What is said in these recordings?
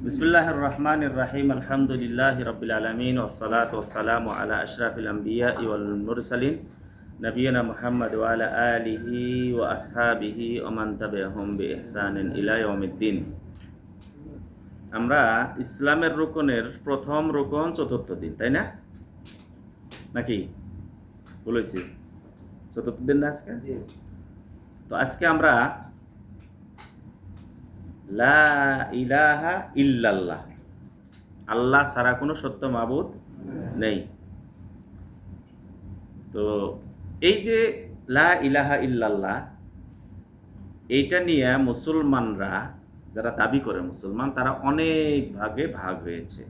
বিসমিল্লাহির রহমানির রহিম। আলহামদুলিল্লাহি রাব্বিল আলামিন ওয়াসসালাতু ওয়াসসালামু আলা আশরাফিল আমবিয়াই ওয়াল মুরসালিন নবিয়িনা মুহাম্মদ ওয়া আলা আলিহি ওয়া আসহাবিহি ওয়া মান তাবি'আহুম বিইহসানিন ইলা ইয়াউমিদ্দিন। আমরা ইসলামের রুকনের প্রথম রুকন চতুর্থ দিন, তাই না? নাকি বলেছি চতুর্থ দিন না আজকে? তো আজকে আমরা লা ইলাহা ইল্লাল্লাহ, আল্লাহ ছাড়া কোনো সত্য মাবুদ নেই। তো এই যে লা ইলাহা ইল্লাল্লাহ, এইটা নিয়ে মুসলমানরা যারা দাবি করে মুসলমান, তারা অনেক ভাগে ভাগ হয়েছে।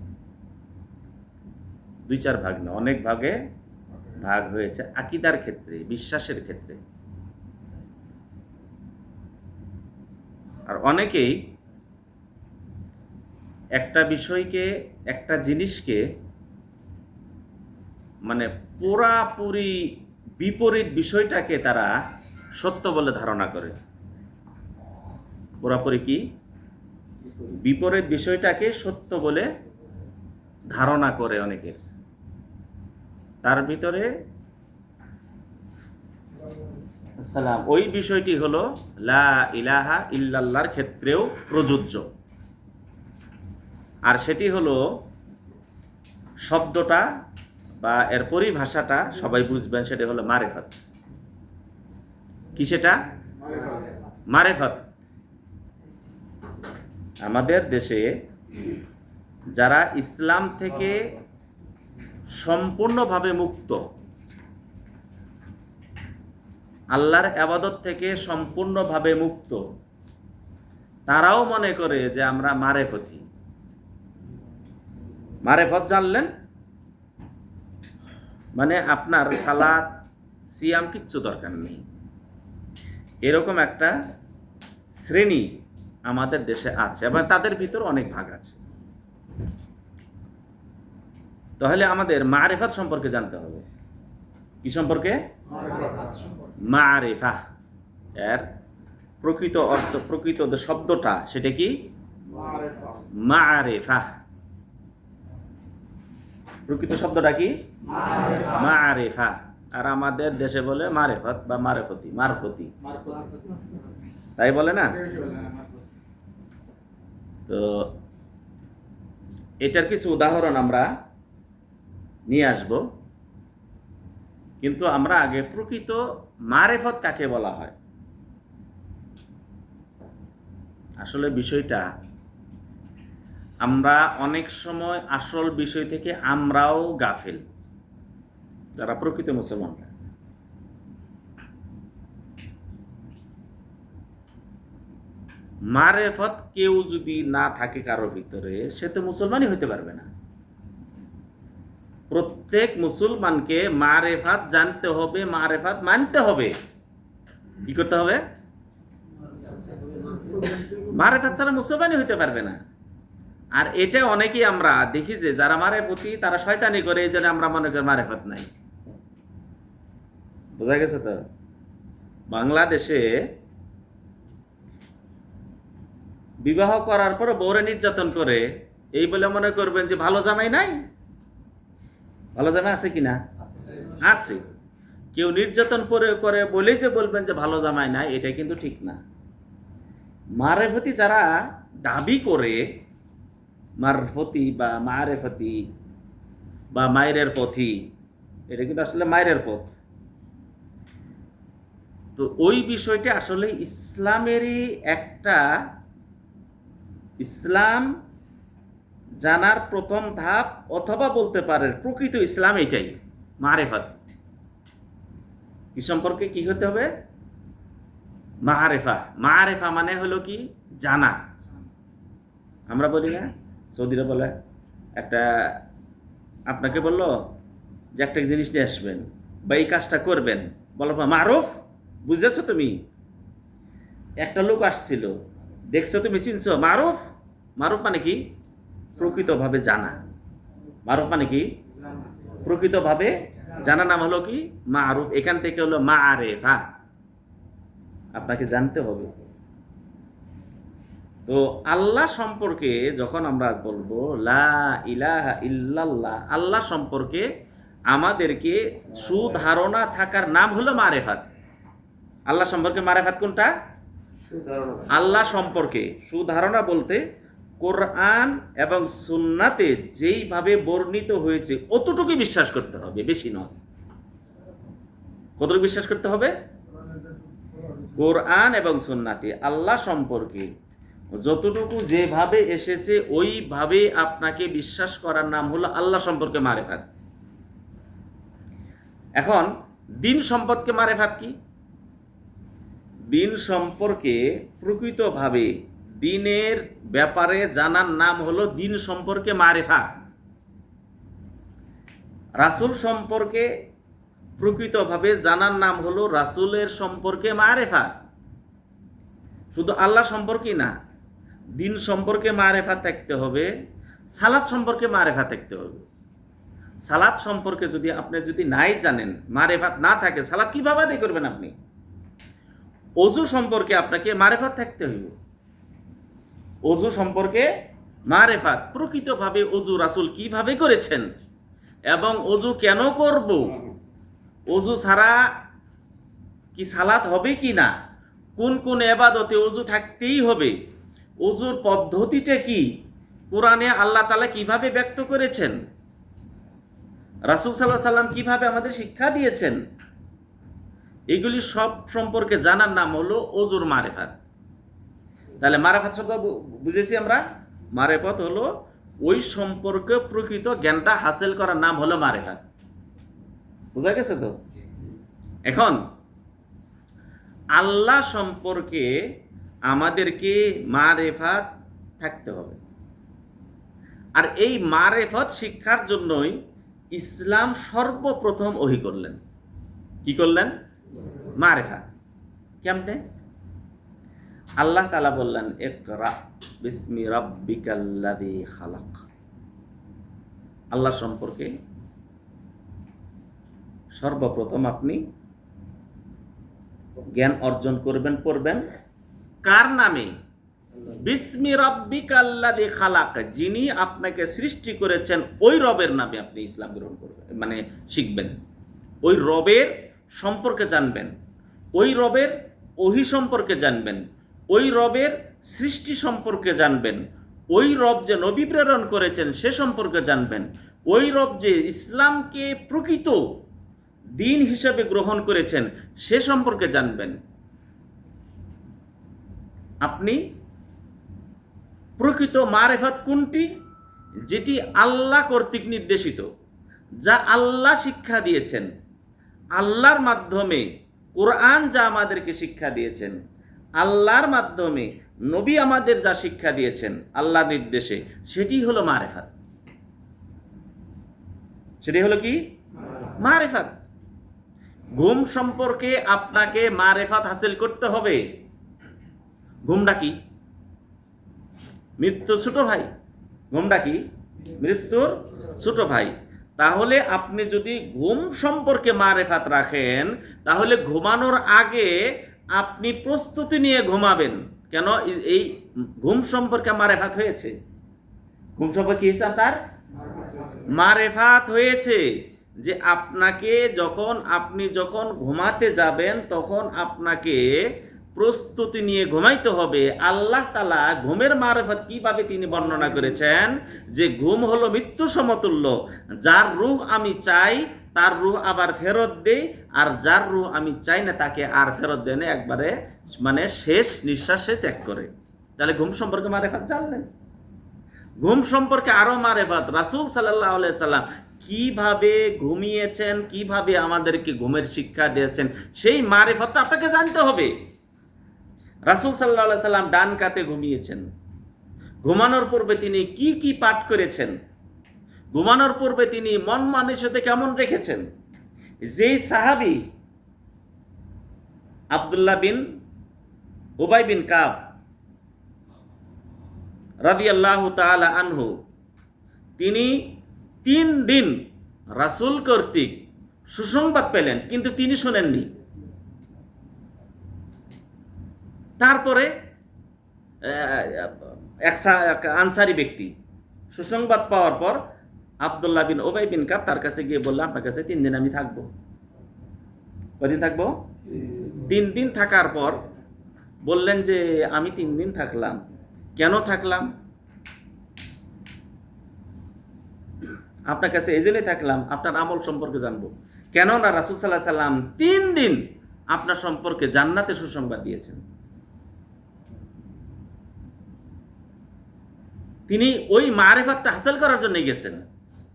দুই চার ভাগ না, অনেক ভাগে ভাগ হয়েছে আকীদার ক্ষেত্রে, বিশ্বাসের ক্ষেত্রে। আর অনেকেই একটা বিষয়কে, একটা জিনিসকে মানে পুরাপুরি বিপরীত বিষয়টাকে তারা সত্য বলে ধারণা করে। পুরাপুরি কি? বিপরীত বিষয়টাকে সত্য বলে ধারণা করে অনেকের। তার ভিতরে ওই বিষয়টি হলো লা ইলাহা ইল্লাল্লাহর ক্ষেত্রেও প্রযোজ্য। আর সেটি হলো শব্দটা বা এর পরিভাষাটা সবাই বুঝবেন, সেটা হলো মারেফত। কি সেটা? মারেফত। আমাদের দেশে যারা ইসলাম থেকে সম্পূর্ণভাবে মুক্ত, আল্লাহর ইবাদত থেকে সম্পূর্ণভাবে মুক্ত, তারাও মনে করে যে আমরা মারেফতি। মারেফত জানলেন মানে আপনার সালাত সিয়াম কিচ্ছু দরকার নেই, এরকম একটা শ্রেণী আমাদের দেশে আছে এবং তাদের ভিতর অনেক ভাগ আছে। তাহলে আমাদের মারেফত সম্পর্কে জানতে হবে। কি সম্পর্কে? মারেফা। এর প্রকৃত অর্থ, প্রকৃত শব্দটা সেটা কি? মারেফা। প্রকৃত শব্দটা কি? মারেফা। আর আমাদের দেশে বলে মারেফত বা মারেফতি, মারফতি, তাই বলে না? তো এটার কিছু উদাহরণ আমরা নিয়ে আসব, কিন্তু আমরা আগে প্রকৃত মারেফত কাকে বলা হয়। আসলে বিষয়টা আমরা অনেক সময় আসল বিষয় থেকে আমরাও গাফেল, যারা প্রকৃত মুসলমানরা। মারেফত কেউ যদি না থাকে কারোর ভিতরে, সে তো মুসলমানই হইতে পারবে না। প্রত্যেক মুসলমানকে মারেফাত জানতে হবে, মারেফাত মানতে হবে। কি করতে হবে? মারেফাত ছাড়া মুসলমানই হইতে পারবে না। আর এটা অনেকেই আমরা দেখি যে যারা মারেফতি, তারা শয়তানি করে, এই জন্য আমরা মনে করি মারেফত নাই। বোঝা গেছে তো? বাংলাদেশে বিবাহ করার পর বউরে নির্যাতন করে, এই বলে মনে করবেন যে ভালো জামাই নাই। ভালো জামাই আছে কিনা? আছে। কেউ নির্যাতন করে বলেই যে বলবেন যে ভালো জামাই নাই, এটা কিন্তু ঠিক না। মারেফতি যারা দাবি করে, মারফতি বা মারেফতি বা মায়ের পথি, এটা কিন্তু আসলে মায়ের পথ। তো ওই বিষয়টা আসলে ইসলামেরই একটা, ইসলাম জানার প্রথম ধাপ, অথবা বলতে পারে প্রকৃত ইসলাম এটাই মারেফত। কি সম্পর্কে কি হতে হবে? মারেফা। মারেফা মানে হলো কি? জানা। আমরা বলি না, সৌদিরা বলে, একটা আপনাকে বললো যে একটা জিনিস নিয়ে আসবেন বা এই কাজটা করবেন, বলো মারুফ, বুঝেছো তুমি? একটা লোক আসছিল, দেখছো তুমি, চিনছো? মারুফ। মারুফ মানে কি? প্রকৃতভাবে জানা। মারুফ মানে কি? প্রকৃতভাবে জানা নাম হলো কি? মারুফ। এখান থেকে হলো মারেফা। আপনাকে জানতে হবে। তো আল্লাহ সম্পর্কে যখন আমরা বলবো লা ইলাহা ইল্লাল্লাহ, আল্লাহ সম্পর্কে আমাদেরকে সুধারণা থাকার নাম হলো মারেফাত। আল্লাহ সম্পর্কে মারেফাত কোনটা? আল্লাহ সম্পর্কে সুধারণা বলতে কোরআন এবং সুন্নাতে যেইভাবে বর্ণিত হয়েছে অতটুকু বিশ্বাস করতে হবে, বেশি নয়। কতটুকু বিশ্বাস করতে হবে? কোরআন এবং সুন্নাতে আল্লাহ সম্পর্কে যতটুকু যেভাবে এসেছে ওইভাবে আপনাকে বিশ্বাস করার নাম হলো আল্লাহ সম্পর্কে মারেফাত। এখন দিন সম্পর্কে মারেফাত কি? দিন সম্পর্কে প্রকৃতভাবে দিনের ব্যাপারে জানার নাম হলো দিন সম্পর্কে মারেফাত। রাসূল সম্পর্কে প্রকৃতভাবে জানার নাম হলো রাসূলের সম্পর্কে মারেফাত। শুধু আল্লাহ সম্পর্কে না, দিন সম্পর্কে মারেফাত থাকতে হবে, সালাত সম্পর্কে মারেফাত থাকতে হবে। সালাত সম্পর্কে আপনি যদি নাই জানেন, মারেফাত না থাকে, সালাত কিভাবে আদায় করবেন আপনি? ওযু সম্পর্কে আপনাকে মারেফাত থাকতে হইব। ওযু সম্পর্কে মারেফাত, প্রকৃতভাবে ওযু রাসূল কিভাবে করেছেন এবং ওযু কেন করব, ওযু ছাড়া কি সালাত হবে কি না, কোন কোন ইবাদতে ওযু থাকতেই হবে, ওযুর পদ্ধতিটা কি, কোরআনে আল্লাহ তাআলা কিভাবে ব্যক্ত করেছেন, রাসূল সাল্লাল্লাহু আলাইহি সাল্লাম কিভাবে আমাদের শিক্ষা দিয়েছেন, এগুলি সব সম্পর্কে জানার নাম হলো ওযুর মারেফাত। তাহলে মারেফাত শব্দ বুঝেছি আমরা। মারেফাত হলো ওই সম্পর্কে প্রকৃত জ্ঞানটা হাসিল করার নাম হলো মারেফাত। বুঝা গেছে তো? এখন আল্লাহ সম্পর্কে আমাদেরকে মারেফাত থাকতে হবে। আর এই মারেফাত শিক্ষার জন্যই ইসলাম সর্বপ্রথম ওহী করলেন। কি করলেন? মারেফাত। কেমনে? আল্লাহ তাআলা বললেন ইকরা বিসমি রাব্বিকাল্লাযী খালাক। আল্লাহ সম্পর্কে সর্বপ্রথম আপনি জ্ঞান অর্জন করবেন, পড়বেন কার নামে? বিসমি রাব্বিকাল্লাযী খালাক, যিনি আপনাকে সৃষ্টি করেছেন ওই রবের নামে আপনি ইসলাম গ্রহণ করবেন, মানে শিখবেন। ওই রবের সম্পর্কে জানবেন, ওই রবের ওহী সম্পর্কে জানবেন, ওই রবের সৃষ্টি সম্পর্কে জানবেন, ওই রব যে নবী প্রেরণ করেছেন সে সম্পর্কে জানবেন, ওই রব যে ইসলামকে প্রকৃত দিন হিসেবে গ্রহণ করেছেন সে সম্পর্কে জানবেন। আপনি প্রকৃত মারেফাত কোনটি? যেটি আল্লাহ কর্তৃক নির্দেশিত, যা আল্লাহ শিক্ষা দিয়েছেন, আল্লাহর মাধ্যমে কোরআন যা আমাদেরকে শিক্ষা দিয়েছেন, আল্লাহর মাধ্যমে নবী আমাদের যা শিক্ষা দিয়েছেন আল্লাহর নির্দেশে, সেটি হলো মারেফাত। সেটি হলো কি? মারেফাত। ঘুম সম্পর্কে আপনাকে মারেফাত হাসিল করতে হবে। ঘুমটা কি? মৃত্যুর ছোট ভাই। ঘুমটা কি? মৃত্যুর ছোট ভাই। তাহলে আপনি যদি ঘুম সম্পর্কে মারেফাত রাখেন, তাহলে ঘুমানোর আগে আপনি প্রস্তুতি নিয়ে ঘুমাবেন। কেন? এই ঘুম সম্পর্কে মারেফাত হয়েছে। ঘুম সম্পর্কে কি হয়েছে? আপনার মারেফাত হয়েছে যে আপনি যখন ঘুমাতে যাবেন তখন আপনাকে প্রস্তুতি নিয়ে ঘুমাইতে হবে। আল্লাহ তাআলা ঘুমের মারেফাত কিভাবে তিনি বর্ণনা করেছেন যে ঘুম হলো মৃত্যু সমতুল্য। যার রূহ আমি চাই তার রূহ আবার ফেরত দেই, আর যার রূহ আমি চাই না তাকে আর ফেরত দেয় না, একবারে মানে শেষ নিঃশ্বাসে ত্যাগ করে। তাহলে ঘুম সম্পর্কে মারেফাত জানলেন। ঘুম সম্পর্কে আরো মারেফাত, রাসূল সাল্লাল্লাহু আলাইহি সাল্লাম কিভাবে ঘুমিয়েছেন, কিভাবে আমাদেরকে ঘুমের শিক্ষা দিয়েছেন, সেই মারেফাতটা আপনাকে জানতে হবে। রাসূল সাল্লাল্লাহু আলাইহি সাল্লাম ডান কাতে ঘুমিয়েছেন। ঘুমানোর পূর্বে তিনি কি কি পাঠ করেছেন, ঘুমানোর পূর্বে তিনি মন মানসিকতা কেমন রেখেছেন। যেই সাহাবী আব্দুল্লাহ বিন উবাই বিন কাব রাদিয়াল্লাহু তাআলা আনহু, তিনি 3 দিন রাসূল কর্তৃক সুসংবাদ পেলেন, কিন্তু তিনি শোনেননি। তারপরে এক আনসারি ব্যক্তি সুসংবাদ পাওয়ার পর আব্দুল্লাহ বিন ওবাই বিন কাব তার কাছে গিয়ে বললাম, আপনার কাছে 3 দিন আমি থাকবো। কদিন থাকবো? 3 দিন থাকার পর বললেন যে আমি 3 দিন থাকলাম। কেন থাকলাম? আপনার কাছে এই জন্যই থাকলাম, আপনার আমল সম্পর্কে জানবো। কেননা রাসূল সাল্লাল্লাহু আলাইহি সাল্লাম 3 দিন আপনার সম্পর্কে জান্নাতে সুসংবাদ দিয়েছেন। তিনি ওই মারেফতটা হাসিল করার জন্য গেছেন।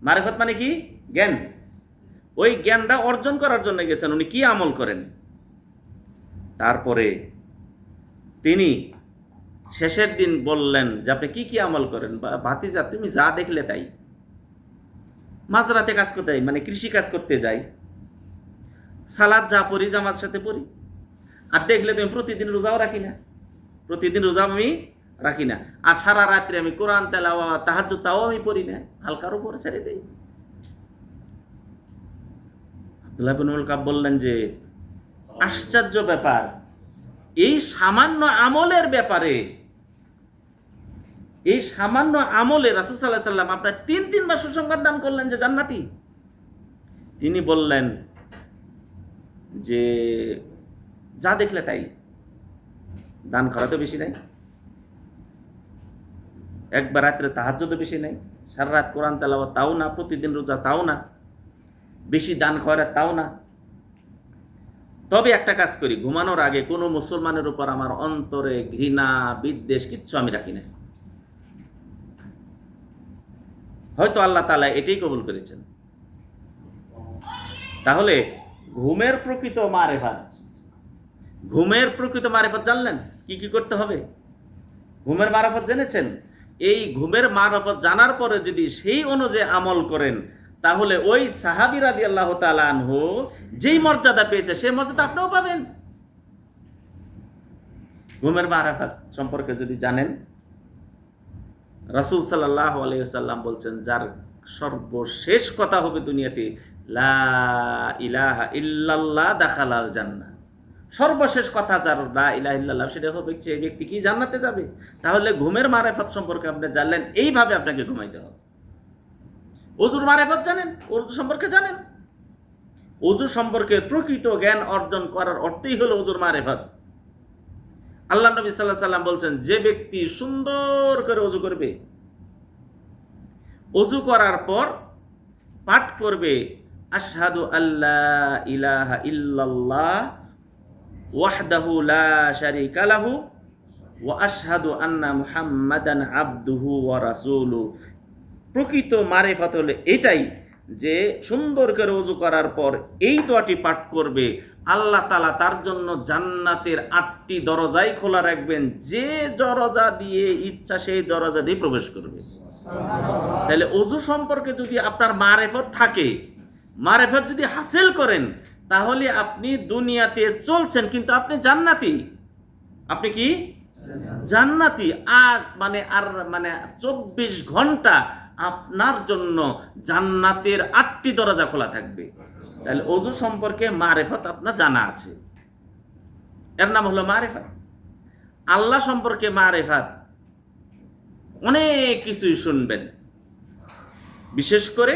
মারেফত মানে কি? জ্ঞান। ওই জ্ঞানটা অর্জন করার জন্য গেছেন। উনি কি আমল করেন? তারপরে তিনি শেষের দিন বললেন যে আপনি কি কি আমল করেন? ভাতিজা, তুমি যা দেখলে তাই। মাঝরাতে কাজ করতে যাই, মানে কৃষি কাজ করতে যাই, সালাদ যা পড়ি জামাত সাথে পড়ি। আর দেখলে তুমি প্রতিদিন রোজাও রাখি না, প্রতিদিন রোজা আমি রাখি না। আর সারা রাত্রে আমি কোরআন তেলাওয়াত তাহাজ্জুদ তাও আমি পড়ি না, হালকার উপরে ছেড়ে দেই। আব্দুল্লাহ বিন উমর কাব বললেন যে আশ্চর্য ব্যাপার, এই সামান্য আমলের ব্যাপারে, এই সামান্য আমলে রাসূল সাল্লাল্লাহু আলাইহি সাল্লাম আপনার 3 বার সুসংবাদ দান করলেন যে জান্নাতি। তিনি বললেন যে যা দেখলে তাই, দান করা তো বেশি নাই, একবার রাত্রে তাহাজ্জুদ বেশি নাই, সারা রাত কোরআন তেলাওয়াত তাও না, প্রতিদিন রোজা তাও না, বেশি দান করা তাও না। তবে একটা কাজ করি, ঘুমানোর আগে কোনো মুসলমানের উপর আমার অন্তরে ঘৃণা বিদ্বেষ কিচ্ছু আমি রাখি না। হয়তো আল্লাহ তাআলা এটাই কবুল করেছেন। তাহলে ঘুমের প্রকৃত মারেফাত, ঘুমের প্রকৃত মারেফাত জানলেন কি কি করতে হবে? ঘুমের মারেফাত জেনেছেন? এই ঘুমের মারেফাত জানার পরে যদি সেই অনুযায়ী আমল করেন, তাহলে ওই সাহাবী রাদিয়াল্লাহু তাআলা আনহু যেই মর্যাদা পেয়েছে সেই মর্যাদা আপনিও পাবেন। ঘুমের মারেফাত সম্পর্কে যদি জানেন, রাসূল সাল্লাল্লাহু আলাইহি ওয়াসাল্লাম বলছেন, যার সর্বশেষ কথা হবে দুনিয়াতে লা ইলাহা ইল্লাল্লাহ দাখালাল জান্নাহ। সর্বশেষ কথা যার লা ইলাহা ইল্লাল্লাহ, সেটা হবে যে ব্যক্তি কি জান্নাতে যাবে। তাহলে ঘুমের মারেফাত সম্পর্কে আপনি জানলেন, এইভাবে আপনাকে ঘুমাইতে হবে। ওযুর মারেফাত জানেন, ওযু সম্পর্কে জানেন। ওযু সম্পর্কে প্রকৃত জ্ঞান অর্জন করার অর্থই হলো ওযুর মারেফাত। আল্লাহ নবী সাল্লাল্লাহু আলাইহি সাল্লাম বলছেন, যে ব্যক্তি সুন্দর করে ওযু করবে, ওযু করার পর পাঠ করবে আশহাদু আল্লা ইলাহা ইল্লাল্লাহ ওয়াহদাহু লা শারীকা লাহু ওয়া আশহাদু আন্না মুহাম্মাদান আবদুহু ওয়া রাসূলুহু। প্রকৃত মারেফাত হলো এটাই যে সুন্দর করে ওযু করার পর এই দোয়াটি পাঠ করবে, আল্লাহ তাআলা তার জন্য জান্নাতের 8টি দরজাই খোলা রাখবেন, যে দরজা দিয়ে ইচ্ছা সেই দরজা দিয়ে প্রবেশ করবে। তাহলে ওযু সম্পর্কে যদি আপনার মারেফত থাকে, মারেফত যদি হাসিল করেন, তাহলে আপনি দুনিয়াতে চলছেন কিন্তু আপনি জান্নাতি। আপনি কি জান্নাতি? আর মানে 24 ঘন্টা আপনার জন্য জান্নাতের 8টি দরজা খোলা থাকবে। তাহলে ওযু সম্পর্কে মারেফত আপনার জানা আছে, এর নাম হলো মারেফত। আল্লাহ সম্পর্কে মারেফত, অনেক কিছুই শুনবেন। বিশেষ করে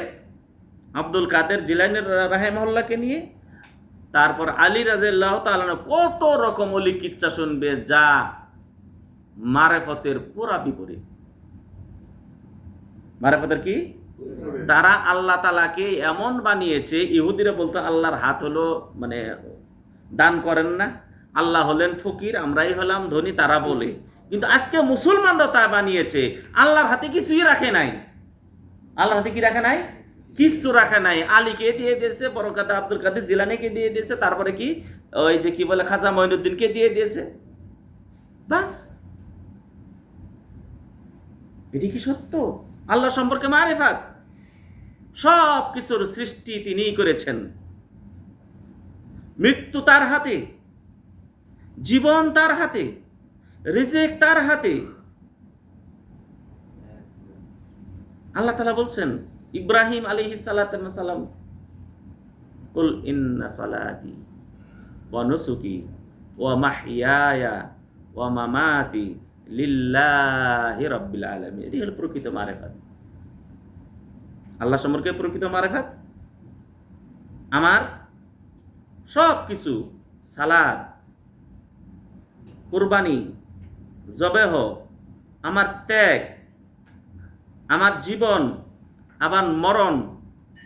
আব্দুল কাদের জিলানী রাহিমাহুল্লাহকে নিয়ে, তারপর আলী রাদিয়াল্লাহু তাআলা কত রকম ওলি কিচ্ছা শুনবে যা মারেফতের পুরা বিপরীত। মারেফতের কি? তারা আল্লাহ তাআলাকে এমন বানিয়েছে, ইহুদিরা বলতো আল্লাহর হাত হলো, মানে দান করেন না, আল্লাহ হলেন ফকির, আমরাই হলাম ধনী, তারা বলে। কিন্তু আজকে মুসলমানরা তা বানিয়েছে, আল্লাহর হাতে কিছুই রাখে নাই। আল্লাহর হাতে কি রাখে নাই? কিচ্ছু রাখে নাই। আলীকে দিয়ে দিয়েছে, বরকত আব্দুল কাদের জিলানীকে দিয়ে দিয়েছে, তারপরে কি ওই যে কি বলে খাজা মঈনুদ্দিনকে দিয়ে দিয়েছে, বাস। এটি কি সত্য? আল্লাহ সম্পর্কে মারেফাত, সব কিছুর সৃষ্টি তিনিই করেছেন, মৃত্যু তার হাতে, জীবন তার হাতে, রিজিক তার হাতে। আল্লাহ তাআলা বলছেন ইব্রাহিম আলাইহিস সালাতু ওয়াস সালাম, কুল ইন্না সালাতি ওয়া নুসুকি ওয়া মাহইয়ায়া ওয়া মামাতি লিল্লাহি রাব্বিল আলামিন। এটি হলো প্রকৃত মারিফাত। আল্লাহ সম্পর্কে প্রকৃত মারিফাত আমার সব কিছু, সালাত, কুরবানি, জবেহ, আমার ত্যাগ, আমার জীবন, আবার মরণ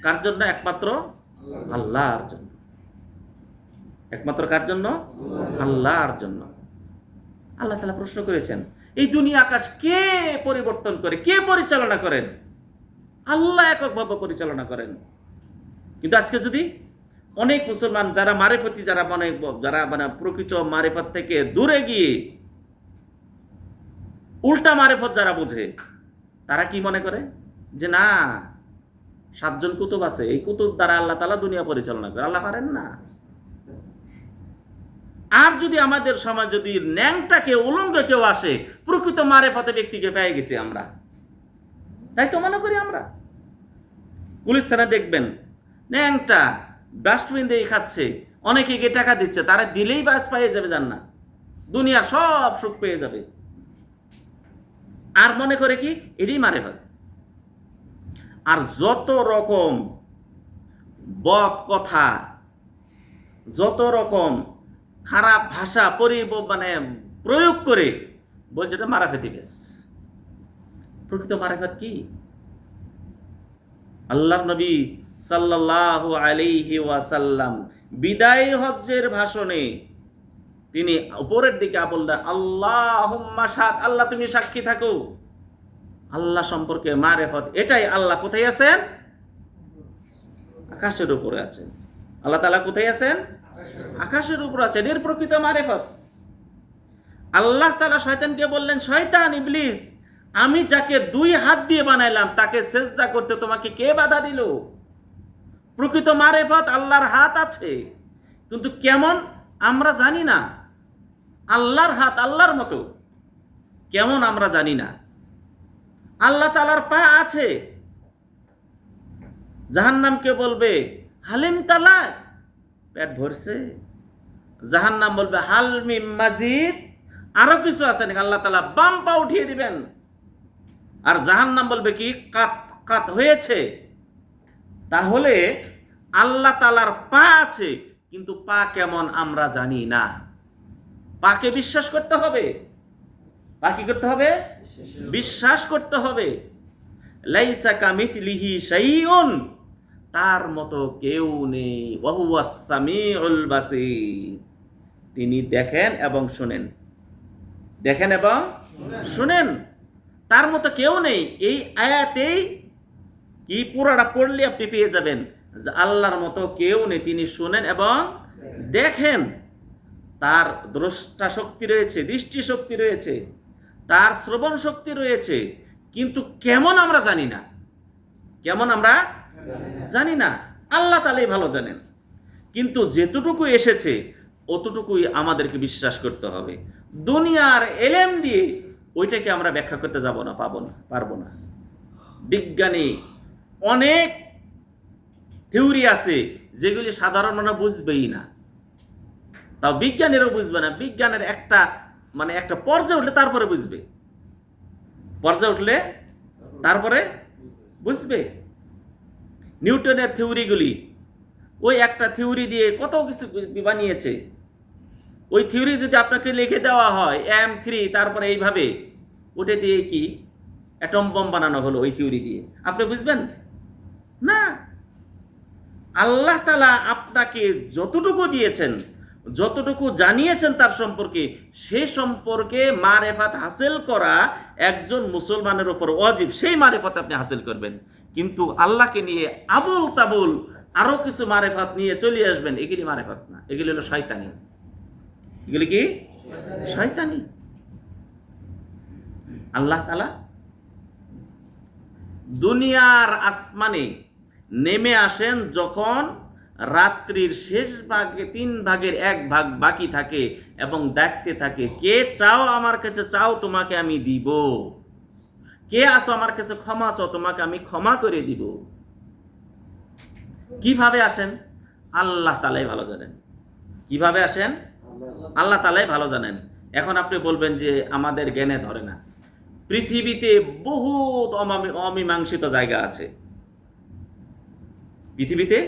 কার জন্য? একমাত্র আল্লাহর জন্য। একমাত্র কার জন্য? আল্লাহর জন্য। আল্লাহ তাআলা প্রশ্ন করেছেন, এই দুনিয়া আকাশ কে পরিবর্তন করে, কে পরিচালনা করেন? আল্লাহ এককভাবে পরিচালনা করেন। কিন্তু আজকে যদি অনেক মুসলমান যারা মারিফতি, যারা মানে প্রকৃত মারিফত থেকে দূরে গিয়ে উল্টা মারিফত যারা বোঝে, তারা কি মনে করে যে না, 7 জন কুতুব আছে, এই কুতুব দ্বারা আল্লাহ তাআলা দুনিয়া পরিচালনা করে। আল্লাহ পারেন না। আর যদি আমাদের সমাজ যদি ন্যাংটা কেউ, উলঙ্গ কেউ আসে, প্রকৃত মারিফতে ব্যক্তিকে পেয়ে গেছি আমরা, তাই তো মনে করি আমরা। গুলিস্তানে দেখবেন ন্যাংটা ডাস্টবিন দিয়ে খাচ্ছে, অনেকে গিয়ে টাকা দিচ্ছে, তারা দিলেই বাস পেয়ে যাবে জান্নাত, দুনিয়ার সব সুখ পেয়ে যাবে। আর মনে করে কি এটাই মারিফত। আর যত রকম বদ কথা, যত রকম খারাপ ভাষা মানে প্রয়োগ করে বলছে এটা মারিফতি বেশ। প্রকৃত মারিফত কি? আল্লাহর নবী সাল্লাল্লাহু আলাইহি ওয়াসাল্লাম বিদায় হজ্জের ভাষণে তিনি উপরের দিকে বললেন, আল্লাহুম্মা শাহাদ, আল্লাহ তুমি সাক্ষী থাকো। আল্লাহ সম্পর্কে মারিফত এটাই। আল্লাহ কোথায় আছেন? আকাশের উপরে আছেন। আল্লাহ তাআলা কোথায় আছেন? আকাশের উপরে আছেন। এর প্রকৃত মারিফত। আল্লাহ তাআলা শয়তানকে বললেন, শয়তান, ইবলিস, আমি যাকে 2 হাত দিয়ে বানাইলাম তাকে সেজদা করতে তোমাকে কে বাধা দিল? প্রকৃত মারিফত আল্লাহর হাত আছে, কিন্তু কেমন আমরা জানি না। আল্লাহর হাত আল্লাহর মতো কেমন আমরা জানি না। আল্লাহ তাআলার পা আছে, জাহান্নামকে বলবে হালিম তালা, পেট ভরছে। জাহান্নাম বলবে হাল মিম মাজিদ, আরো কিছু আছে নাকি? আল্লাহ তাআলা বাম পা উঠিয়ে দিবেন। আর জাহান্নাম বলবে কি কাত কাত হয়েছে। তাহলে আল্লাহ তাআলার পা আছে, কিন্তু পা কেমন আমরা জানি না। পাকে বিশ্বাস করতে হবে। পা কি করতে হবে? বিশ্বাস করতে হবে। লাইসা কামিথলিহি শাইউন, তার মতো কেউ নেই। ওয়া হুয়াস সামিউল বাসীর, তিনি দেখেন এবং শুনেন। দেখেন এবং শুনেন, তার মতো কেউ নেই। এই আয়াতেই কি পুরাটা পড়লে আপনি পেয়ে যাবেন যে আল্লাহর মতো কেউ নেই, তিনি শুনেন এবং দেখেন। তার দ্রষ্টা শক্তি রয়েছে, দৃষ্টি শক্তি রয়েছে, তার শ্রবণ শক্তি রয়েছে, কিন্তু কেমন আমরা জানি না। কেমন আমরা জানি না। আল্লাহ তাআলাই ভালো জানেন। কিন্তু যেতটুকু এসেছে অতটুকুই আমাদেরকে বিশ্বাস করতে হবে। দুনিয়ার এলেম দিয়ে ওইটাকে আমরা ব্যাখ্যা করতে যাব না, পারবো না। বিজ্ঞানী অনেক থিওরি আছে যেগুলি সাধারণ মানুষ বুঝবেই না, তাও বিজ্ঞানীরাও বুঝবে না। বিজ্ঞানের একটা পর্যায়ে উঠলে তারপরে বুঝবে, পর্যায়ে উঠলে তারপরে বুঝবে। নিউটনের থিওরিগুলি, ওই একটা থিওরি দিয়ে কত কিছু বানিয়েছে। ওই থিওরি যদি আপনাকে লিখে দেওয়া হয় M3, তারপরে এইভাবে ওটা দিয়ে কি অ্যাটম বম বানানো হলো ওই থিওরি দিয়ে, আপনি বুঝবেন না। আল্লাহ তাআলা আপনাকে যতটুকু দিয়েছেন, যতটুকু জানিয়েছেন তার সম্পর্কে, সে সম্পর্কে মারিফাত হাসিল করা একজন মুসলমানের উপর ওয়াজিব। সেই মারিফাত আপনি হাসিল করবেন। কিন্তু আল্লাহকে নিয়ে আবুল তাবুল আরো কিছু মারিফাত নিয়ে চলে আসবেন, এগুলি মারিফাত না, এগুলি হলো শয়তানি। এগুলি কি? শয়তানি। আল্লাহ তাআলা দুনিয়ার আসমানে নেমে আসেন যখন রাত্রির শেষ ভাগে 3 ভাগের 1 ভাগ বাকি থাকে এবং ডাকতে থাকে, কে চাও আমার কাছে চাও, তোমাকে আমি দিব। কে আসো আমার কাছে ক্ষমা চাও, তোমাকে আমি ক্ষমা করে দিব। কিভাবে আসেন? আল্লাহ তাআলাই ভালো জানেন। কিভাবে আসেন? আল্লাহ তাআলাই ভালো জানেন। এখন আপনি বলবেন যে আমাদের জ্ঞানে ধরে না। পৃথিবীতে বহুত অমীমাংসিত জায়গা আছে। পৃথিবীতে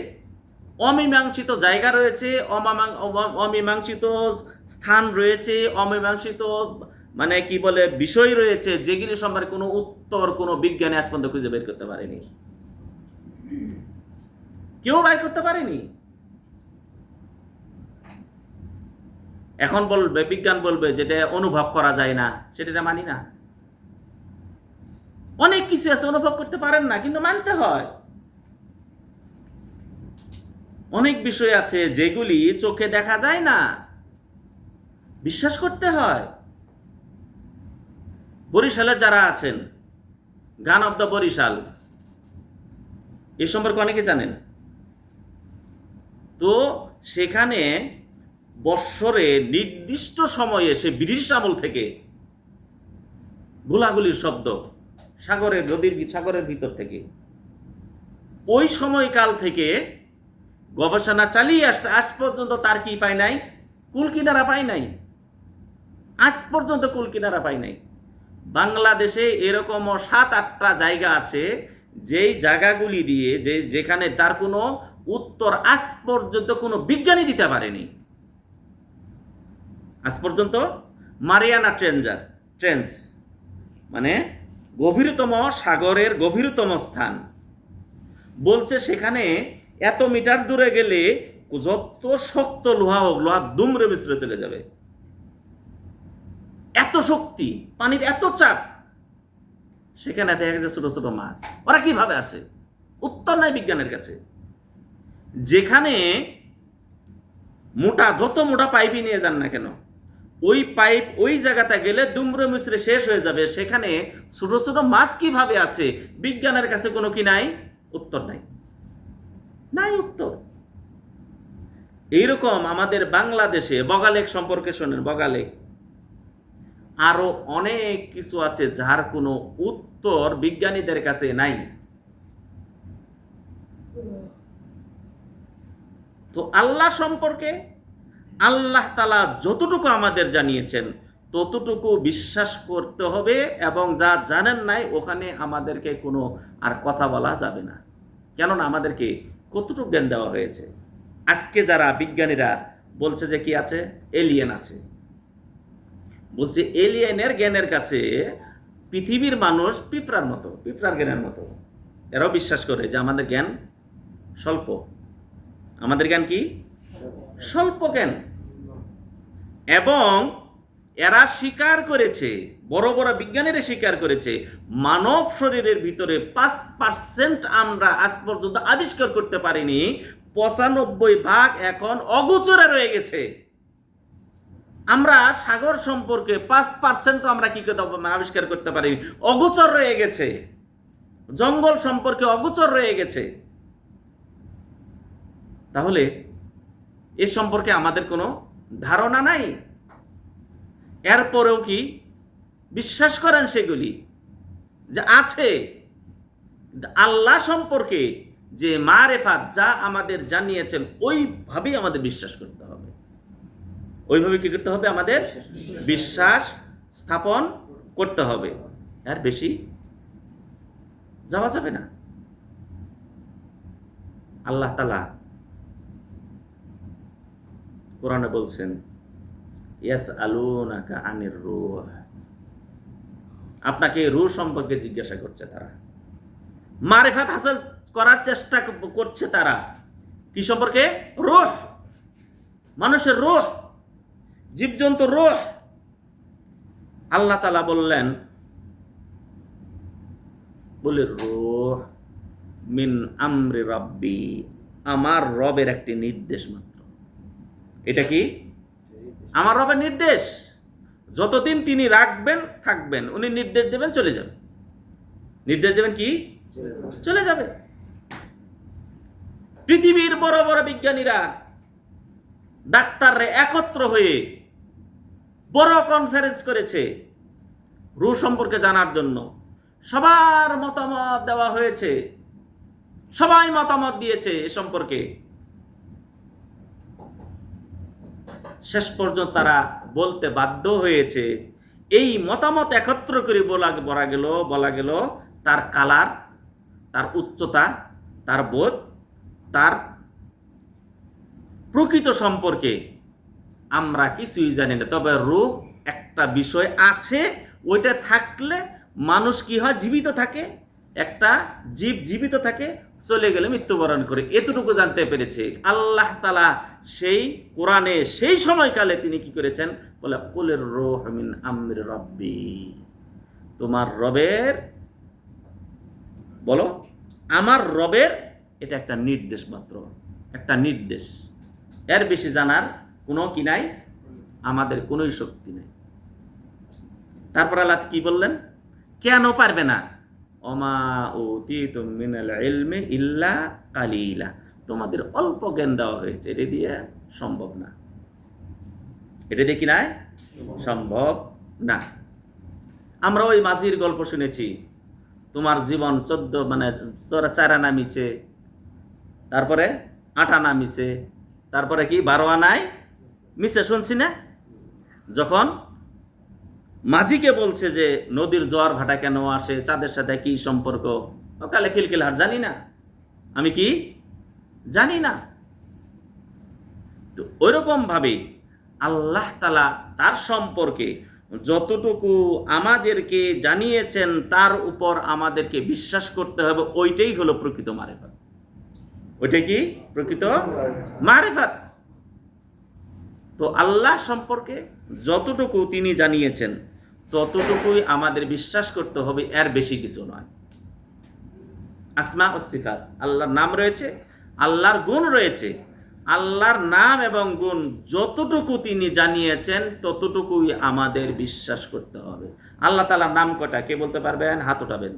অমীমাংসিত জায়গা রয়েছে, অমীমাংসিত স্থান রয়েছে, অমীমাংসিত মানে কি বলে বিষয় রয়েছে, যেগুলি সম্পর্কে কোনো উত্তর কোনো বিজ্ঞানী আজ পর্যন্ত খুঁজে বের করতে পারেনি। কেউ বের করতে পারেনি। এখন বলবে, বিজ্ঞান বলবে যেটা অনুভব করা যায় না, সেটা মানি না। অনেক কিছু আছে অনুভব করতে পারেন না, কিন্তু মানতে হয়। অনেক বিষয় আছে যেগুলি চোখে দেখা যায় না, বিশ্বাস করতে হয়। বরিশালের যারা আছেন, গান অব দ্য বরিশাল, এ সম্পর্কে অনেকে জানেন। তো সেখানে বৎসরে নির্দিষ্ট সময়ে, সে ব্রিটিশ আমল থেকে গোলাগুলির শব্দ সাগরের ভিতর থেকে, ওই সময়কাল থেকে গবেষণা চালিয়ে আসছে। আজ পর্যন্ত তার কি পায় নাই? কুল কিনারা পায় নাই। আজ পর্যন্ত কুল কিনারা পায় নাই। বাংলাদেশে এরকম 7-8টা জায়গা আছে, যেই জায়গাগুলি দিয়ে যেখানে তার কোনো উত্তর আজ পর্যন্ত কোনো বিজ্ঞানী দিতে পারেনি। আজ পর্যন্ত মারিয়ানা ট্রেঞ্চ মানে গভীরতম সাগরের গভীরতম স্থান, বলছে সেখানে এত মিটার দূরে গেলে যত শক্ত লোহা হোক, লোহা দুমড়ে মিশ্রে চলে যাবে। এত শক্তি, পানির এত চাপ, সেখানে দেখা যায় ছোট ছোট মাছ। ওরা কিভাবে আছে? উত্তর নাই বিজ্ঞানের কাছে। যেখানে যত মোটা পাইপই নিয়ে যান না কেন, ওই পাইপ ওই জায়গাতে গেলে দুমড়ে মিশ্রে শেষ হয়ে যাবে। সেখানে ছোট ছোট মাছ কিভাবে আছে? বিজ্ঞানের কাছে কোনো কি নাই? উত্তর নাই, নাই উত্তর। এইরকম আমাদের বাংলাদেশে বগালেক সম্পর্কে শোনেন, বগালেক আরো অনেক কিছু আছে যার কোনো উত্তর বিজ্ঞানীদের কাছে নাই। তো আল্লাহ সম্পর্কে আল্লাহ তাআলা যতটুকু আমাদের জানিয়েছেন ততটুকু বিশ্বাস করতে হবে, এবং যা জানেন নাই ওখানে আমাদেরকে কোনো আর কথা বলা যাবে না। কেননা আমাদেরকে কতটুকু জ্ঞান দেওয়া হয়েছে। আজকে যারা বিজ্ঞানীরা বলছে যে কি আছে, এলিয়েন আছে, বলছে এলিয়েনের জ্ঞানের কাছে পৃথিবীর মানুষ পিঁপড়ার জ্ঞানের মতো। এরাও বিশ্বাস করে যে আমাদের জ্ঞান স্বল্প। আমাদের জ্ঞান কি? স্বল্প জ্ঞান। এবং এরা স্বীকার করেছে, বড় বড় বিজ্ঞানীরা স্বীকার করেছে, মানব শরীরের ভিতরে 5% আমরা আজ পর্যন্ত আবিষ্কার করতে পারিনি। 95% এখন অগোচরে রয়ে গেছে। আমরা সাগর সম্পর্কে 5% আমরা কি করতে আবিষ্কার করতে পারিনি, অগোচর রয়ে গেছে। জঙ্গল সম্পর্কে অগোচর রয়ে গেছে। তাহলে এ সম্পর্কে আমাদের কোনো ধারণা নাই। এরপরেও কি বিশ্বাস করেন সেগুলি যে আছে? আল্লাহ সম্পর্কে যে মারেফাত যা আমাদের জানিয়েছেন ওইভাবেই আমাদের বিশ্বাস করতে হবে। ওইভাবে কি করতে হবে? আমাদের বিশ্বাস স্থাপন করতে হবে। এর বেশি যাওয়া যাবে না। আল্লাহ তাআলা কোরআনে বলছেন, ইয়াসআলুনাকা আনির রূহ, আপনাকে রূহ সম্পর্কে জিজ্ঞাসা করছে তারা। মারিফাত হাসিল করার চেষ্টা করছে তারা। কি সম্পর্কে? রূহ, মানুষের রূহ, জীবজন্তুর রূহ। আল্লাহ তাআলা বললেন, বলে রূহ মিন আমরি রাব্বি, আমার রবের একটি নির্দেশ মাত্র। এটা কি? আমার রবের নির্দেশ। যতদিন তিনি রাখবেন থাকবেন, উনি নির্দেশ দেবেন চলে যাবে। নির্দেশ দেবেন কি? চলে যাবে। পৃথিবীর বড় বড় বিজ্ঞানীরা, ডাক্তাররা একত্র হয়ে বড় কনফারেন্স করেছে রূহ সম্পর্কে জানার জন্য। সবার মতামত দেওয়া হয়েছে, সবাই মতামত দিয়েছে এ সম্পর্কে। শেষ পর্যন্ত তারা বলতে বাধ্য হয়েছে, এই মতামত একত্র করে বলা গেল তার কালার, তার উচ্চতা, তার বোধ, তার প্রকৃত সম্পর্কে আমরা কিছুই জানি না। তবে রূহ একটা বিষয় আছে, ওইটা থাকলে মানুষ কি হয়, জীবিত থাকে, একটা জীব জীবিত থাকে, চলে গেলে মৃত্যুবরণ করে, এতটুকু জানতে পেরেছে। আল্লাহ তাআলা সেই কোরআনে সেই সময়কালে তিনি কি করেছেন, বলে কুলির রূহ মিন আমরি রাব্বি, তোমার রবের, বলো আমার রবের, এটা একটা নির্দেশ মাত্র, একটা নির্দেশ, এর বেশি জানার কোনো কি নাই, আমাদের কোনোই শক্তি নেই। তারপর আল্লাহ কি বললেন, কেন পারবে না, ওমা উতিতুম মিনাল ইলমি ইল্লা কালিলা, তোমাদের অল্প জ্ঞান দেওয়া হয়েছে, এটা দিয়ে সম্ভব না, এটা দিয়ে কি নাই, সম্ভব না। আমরা ওই মাঝির গল্প শুনেছি, তোমার জীবন 14 চারা নামিছে, তারপরে আটা নামিছে, তারপরে কি 12 আনায় মিছে, শুনছি না? যখন মাঝিকে বলছে যে নদীর জোয়ার ভাটা কেন আসে, চাঁদের সাথে কি সম্পর্ক, কালে খিলখিল হাট, জানি না, আমি কি জানি না। তো ওইরকম ভাবে আল্লাহ তাআলা তার সম্পর্কে যতটুকু আমাদেরকে জানিয়েছেন তার উপর আমাদেরকে বিশ্বাস করতে হবে, ওইটাই হলো প্রকৃত মারিফাত। ওইটা কি প্রকৃত মারিফাত। তো আল্লাহ সম্পর্কে যতটুকু তিনি জানিয়েছেন ততটুকুই আমাদের বিশ্বাস করতে হবে, এর বেশি কিছু নয়। আসমা ও সিফাত, আল্লাহর নাম রয়েছে, আল্লাহর গুণ রয়েছে, আল্লাহর নাম এবং গুণ যতটুকু তিনি জানিয়েছেন ততটুকুই আমাদের বিশ্বাস করতে হবে। আল্লাহ তাআলার নাম কয়টা, কে বলতে পারবেন? হাত উঠাবেন,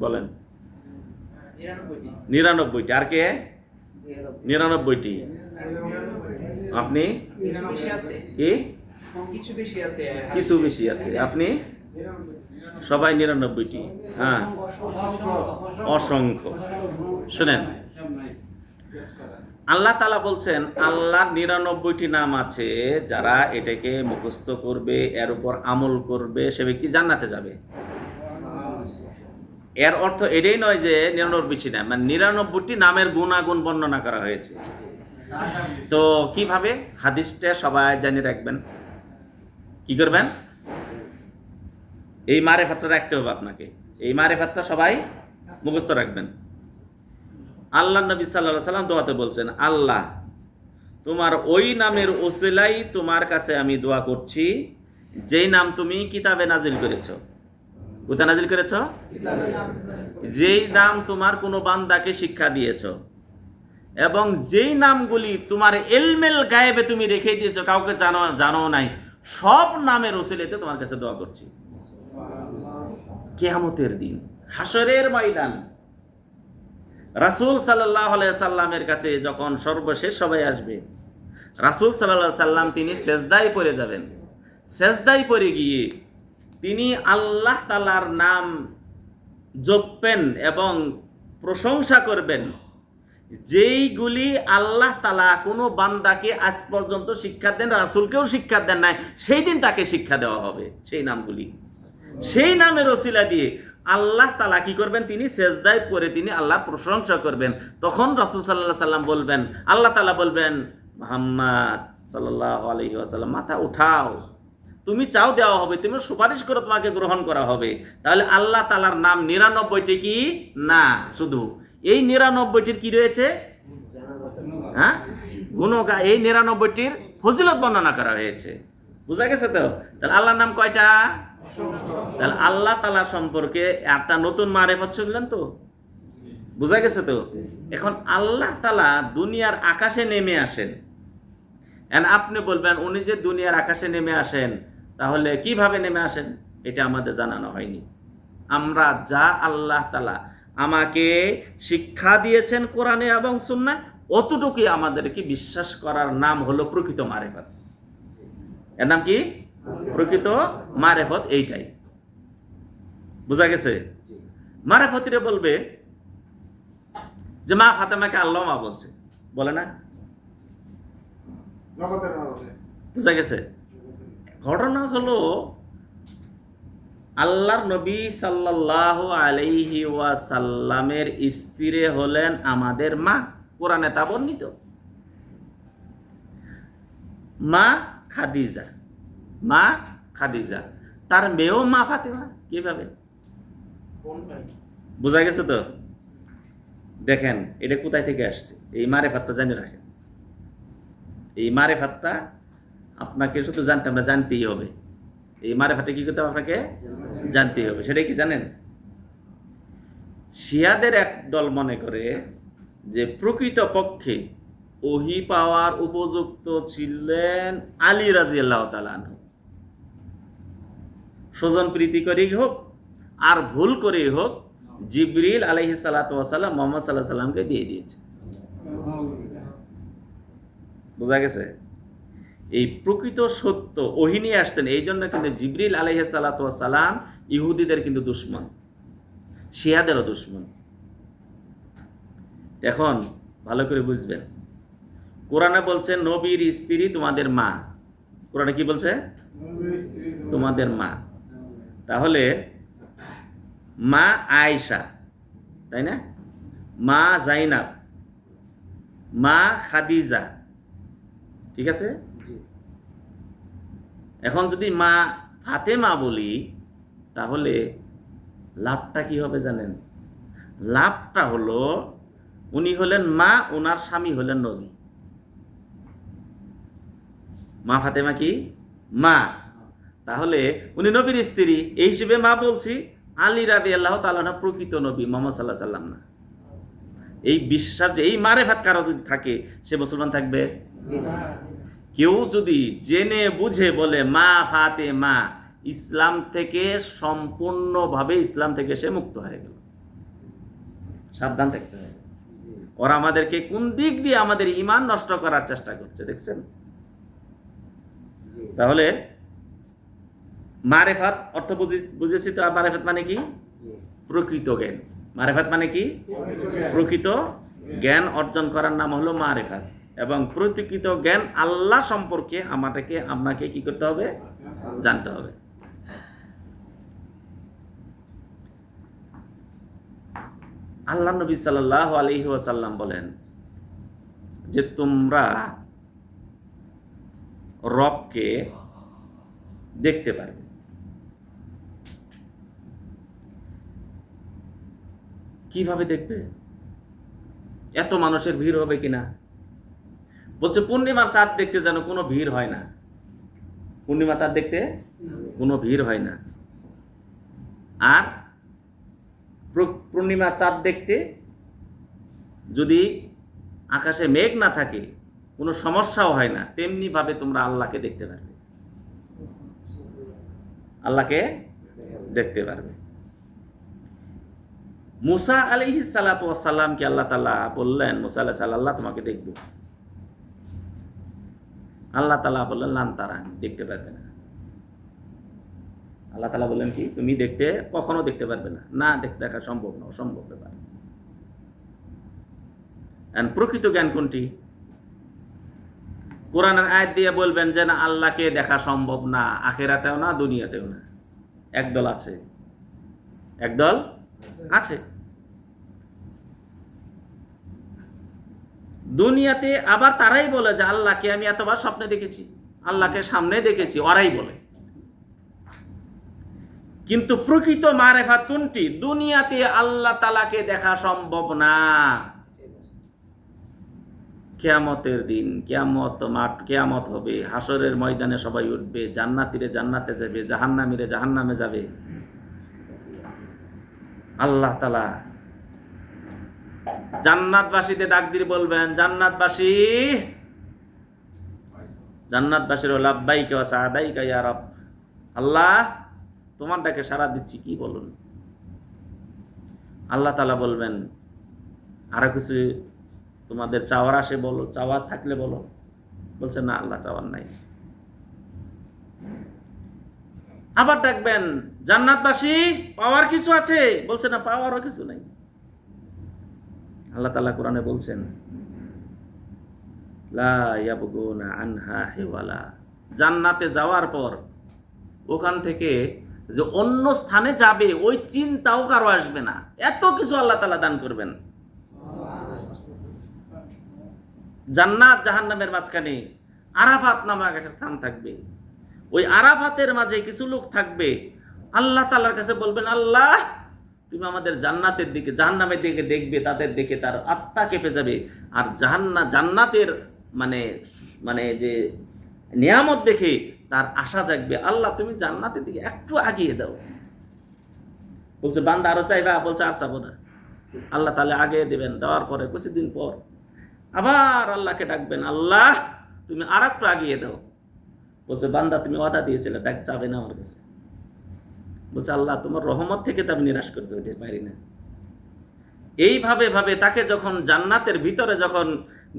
বলেন। 99টি। আর কে? 99টি। আপনি? কি? কিছু বেশি আছে। আপনি? সবাই 99টি। হ্যাঁ, অসংখ্য। শুনেন, আল্লাহ তাআলা বলছেন আল্লাহর 99টি নাম আছে, যারা এটাকে মুখস্থ করবে, এর উপর আমল করবে, সে ব্যক্তি জান্নাতে যাবে। এর অর্থ এটাই নয় যে 99টি নাম, মানে 99টি নামের গুণাগুণ বর্ণনা করা হয়েছে। তো কিভাবে? হাদিসটা সবাই জানি রাখবেন। কি করবেন? এই মারিফাতটা রাখতে হবে আপনাকে, এই মারিফাতটা সবাই মুখস্থ রাখবেন। আল্লাহ নবী সাল্লাল্লাহু আলাইহি ওয়াসাল্লাম দোয়াতে বলছেন, আল্লাহ তোমার ওই নামের ওসিলায় তোমার কাছে আমি দোয়া করছি যেই নাম তুমি কিতাবে নাজিল করেছ। কোথায় নাজিল করেছ? যেই নাম তোমার কোনো বান্দাকে শিক্ষা দিয়েছ, এবং যেই নামগুলি তোমার ইলমেল গায়েবে তুমি রেখে দিয়েছো, কাউকে জানো নাই, সব নামের ওসিলাতে তোমার কাছে দোয়া করছি। কিয়ামতের দিন, হাসরের ময়দান, রাসূল সাল্লাল্লাহু আলাইহি সাল্লামের কাছে যখন সর্বশেষ সবাই আসবে, রাসূল সাল্লাল্লাহু আলাইহি সাল্লাম তিনি সেজদায় পড়ে যাবেন। সেজদায় পড়ে গিয়ে তিনি আল্লাহ তাআলার নাম জপবেন এবং প্রশংসা করবেন, যেইগুলি আল্লাহ তাআলা কোনো বান্দাকে আজ পর্যন্ত শিক্ষা দেন, রাসূলকেও শিক্ষা দেন নাই, সেই দিন তাকে শিক্ষা দেওয়া হবে সেই নামগুলি। সেই নামের ওসিলা দিয়ে আল্লাহ তাআলা কি করবেন, তিনি সেজদায় পড়ে তিনি আল্লাহর প্রশংসা করবেন। তখন রাসূল সাল্লাল্লাহু আলাইহি সাল্লাম বলবেন, আল্লাহ তাআলা বলবেন, মুহাম্মদ সাল্লাল্লাহু আলাইহি ওয়াসাল্লাম, মাথা উঠাও, তুমি চাও দেওয়া হবে, তুমি সুপারিশ করো তোমাকে গ্রহণ করা হবে। তাহলে আল্লাহ তাআলার নাম 99টি কি না, শুধু এই 99টির কি রয়েছে, হ্যাঁ, গুণগান, এই 99টির ফজিলত বর্ণনা করা হয়েছে। বুঝা গেছে তো? তাহলে আল্লাহর নাম কয়টা? তাহলে আল্লাহ তাআলা সম্পর্কে একটা নতুন মারিফত শুনলেন তো, বুঝা গেছে তো? এখন আল্লাহ তাআলা দুনিয়ার আকাশে নেমে আসেন, আপনি বলবেন উনি যে দুনিয়ার আকাশে নেমে আসেন, তাহলে কিভাবে নেমে আসেন? এটা আমাদের জানানো হয়নি। আমরা যা আল্লাহ তাআলা আমাকে শিক্ষা দিয়েছেন কোরআনে এবং সুন্নাহ, অতটুকুই আমাদেরকে বিশ্বাস করার নাম হলো প্রকৃত মারিফত। এর নাম কি? প্রকৃত মারিফত। এইটাই বুঝা গেছে? মারিফতিরে বলবে যে মা ফাতেমাকে আল্লাহ মা বলছে, বলে না? বুঝা গেছে? ঘটনা হলো আল্লাহর নবী সাল্লাল্লাহু আলাইহি ওয়াসাল্লামের স্ত্রী হলেন আমাদের মা, কোরআনে তা বর্ণিত। মা খাদিজা, মা খাদিজা, তার মেয়েও মা ফাতেমা। কিভাবে? বোঝা গেছে তো? দেখেন এটা কোথায় থেকে আসছে, এই মারেফাতটা জানি রাখেন। এই মারেফাতটা আপনাকে শুধু জানতে, আমরা জানতেই হবে। এই মারেফাতটা কি করতে হবে? আপনাকে জানতেই হবে। সেটা কি জানেন? শিয়াদের এক দল মনে করে যে প্রকৃত পক্ষে ওহী পাওয়ার উপযুক্ত ছিলেন আলী রাদিয়াল্লাহু তাআলা আনহু। স্বজন প্রীতি করেই হোক আর ভুল করেই হোক, জিবরিল আলাইহিস সালাতু ওয়াস সালাম মুহাম্মদ সাল্লাল্লাহু আলাইহি সাল্লামকে দিয়ে দিয়েছে। বোঝা গেছে? এই প্রকৃত সত্য ওহী নিয়ে আসতেন। এই জন্য কিন্তু জিবরিল আলাইহিস সালাতু ওয়াস সালাম ইহুদিদের কিন্তু দুশমন, শিয়াদেরও দুশমন। এখন ভালো করে বুঝবেন, কোরআনে বলছে নবীর স্ত্রী তোমাদের মা। কোরআনে কি বলছে? তোমাদের মা। তাহলে মা আয়েশা, তাই না? মা জাইনাব, মা খাদিজা, ঠিক আছে? এখন যদি মা ফাতেমা বলি তাহলে লাভটা কি হবে জানেন? লাভটা হলো উনি হলেন মা, ওনার স্বামী হলেন নবী। মা ফাতেমা কি? মা। তাহলে উনি নবীর স্ত্রী, এই হিসেবে মা বলছি। আলী রাদিয়াল্লাহু তাআলা আনহু প্রকৃত নবী, মুহাম্মদ সাল্লাল্লাহু আলাইহি সাল্লাম না। এই বিশ্বাস, যে এই মারেফাত কারো যদি থাকে সে মুসলমান থাকবে? কেউ যদি জেনে বুঝে বলে মা ফাতেমা, ইসলাম থেকে সম্পূর্ণভাবে ইসলাম থেকে সে মুক্ত হয়ে গেল। সাবধান থাকতে হবে। ওরা আমাদেরকে কোন দিক দিয়ে আমাদের ঈমান নষ্ট করার চেষ্টা করছে, দেখছেন? তাহলে মারেফাত অর্থ বুঝেছি তো। মারেফাত মানে কি? প্রকৃত জ্ঞান। মারেফাত মানে কি? প্রকৃত জ্ঞান অর্জন করার নাম হলো মারেফাত। এবং প্রকৃত জ্ঞান আল্লাহ সম্পর্কে আপনাকে কি করতে হবে? জানতে হবে। আল্লাহ নবী সাল্লাল্লাহু আলাইহি ওয়াসাল্লাম বলেন যে তোমরা রবকে দেখতে পারবে। কিভাবে দেখবে? এত মানুষের ভিড় হবে কিনা? বলছে পূর্ণিমার চাঁদ দেখতে যেন কোনো ভিড় হয় না। পূর্ণিমা চাঁদ দেখতে কোনো ভিড় হয় না। আর পূর্ণিমা চাঁদ দেখতে যদি আকাশে মেঘ না থাকে, কোনো সমস্যাও হয় না। তেমনি ভাবে তোমরা আল্লাহকে দেখতে পারবে। আল্লাহকে দেখতে পারবে। মুসা আলাইহিস সালাতু ওয়াস সালামকে আল্লাহ তাআলা বললেন, মুসা আলাইহিস সালাম, আল্লাহ তোমাকে দেখব। আল্লাহ তাআলা বললেন লান তারানি, দেখতে পারবে না। আল্লাহ তাআলা বললেন কি? তুমি কখনো দেখতে পারবে না। না, দেখা সম্ভব না, অসম্ভব ব্যাপার। প্রকৃত জ্ঞান কোনটি? কোরআনের আয়াত দিয়ে বলবেন যে না, আল্লাহকে দেখা সম্ভব না, আখিরাতেও না, দুনিয়াতেও না। একদল আছে, একদল আছে। দুনিয়াতে আবার তারাই বলে যে আল্লাহকে আমি এতবার স্বপ্নে দেখেছি, আল্লাহকে সামনে দেখেছি, ওরাই বলে। কিন্তু প্রকৃত মারেফাত কোনটি? দুনিয়াতে আল্লাহ তাআলাকে দেখা সম্ভব না। কিয়ামতের দিন, কিয়ামত হবে, হাসরের ময়দানে সবাই উঠবে, জান্নাতীরা জান্নাতে যাবে, জাহান্নামীরা জাহান্নামে যাবে। আল্লাহ তাআলা জান্নাতবাসীদের ডাক দিয়ে বলবেন, জান্নাতবাসীরা লাব্বাইকা ওয়া সাদাইকা ইয়া রব। আল্লাহ তোমার ডাকে সাড়া দিচ্ছি, কি বলুন? আল্লাহ তাআলা বলবেন আরো কিছু তোমাদের চাওয়ার আসে বলো, চাওয়ার থাকলে বলো। বলছে না আল্লাহ, চাওয়ার নাই। আবার ডাকবেন জান্নাতবাসী, পাওয়ার কিছু আছে? বলছে না, পাওয়ারও কিছু নাই। আল্লাহ তাআলা কোরআনে বলছেন লা ইয়াবগুনা আনহা হিওয়ালা। জান্নাতে যাওয়ার পর ওখান থেকে যে অন্য স্থানে যাবে ওই চিন্তাও কারো আসবে না, এত কিছু আল্লাহ তাআলা দান করবেন। জান্নাত জাহান্নামের মাঝখানে আরাফাত নামক একটা স্থান থাকবে। ওই আরাফাতের মাঝে কিছু লোক থাকবে, আল্লাহ তাআলার কাছে বলবেন, আল্লাহ তুমি আমাদের জান্নাতের দিকে, জাহান্নামের দিকে দেখবে, তাদের দেখে তার আত্মা কেঁপে যাবে। আর জান্নাতের মানে মানে যে নিয়ামত দেখে তার আশা জাগবে, আল্লাহ তুমি জান্নাতের দিকে একটু আগিয়ে দাও। বলছে বান্দা আরো চাইবা? বলছে আর চাবো না। আল্লাহ তাআলা আগিয়ে দেবেন, দেওয়ার পরে কিছুদিন পর আবার আল্লাহকে ডাকবেন, আল্লাহ তুমি আর একটু আগিয়ে দাও। বলছে বান্দা তুমি ওয়াদা দিয়েছিলে, ডাক যাবে না আমার কাছে। বলছে আল্লাহ তোমার রহমত থেকে তো আমি নিরাশ করতে পারি না। এইভাবে ভাবে তাকে যখন জান্নাতের ভিতরে যখন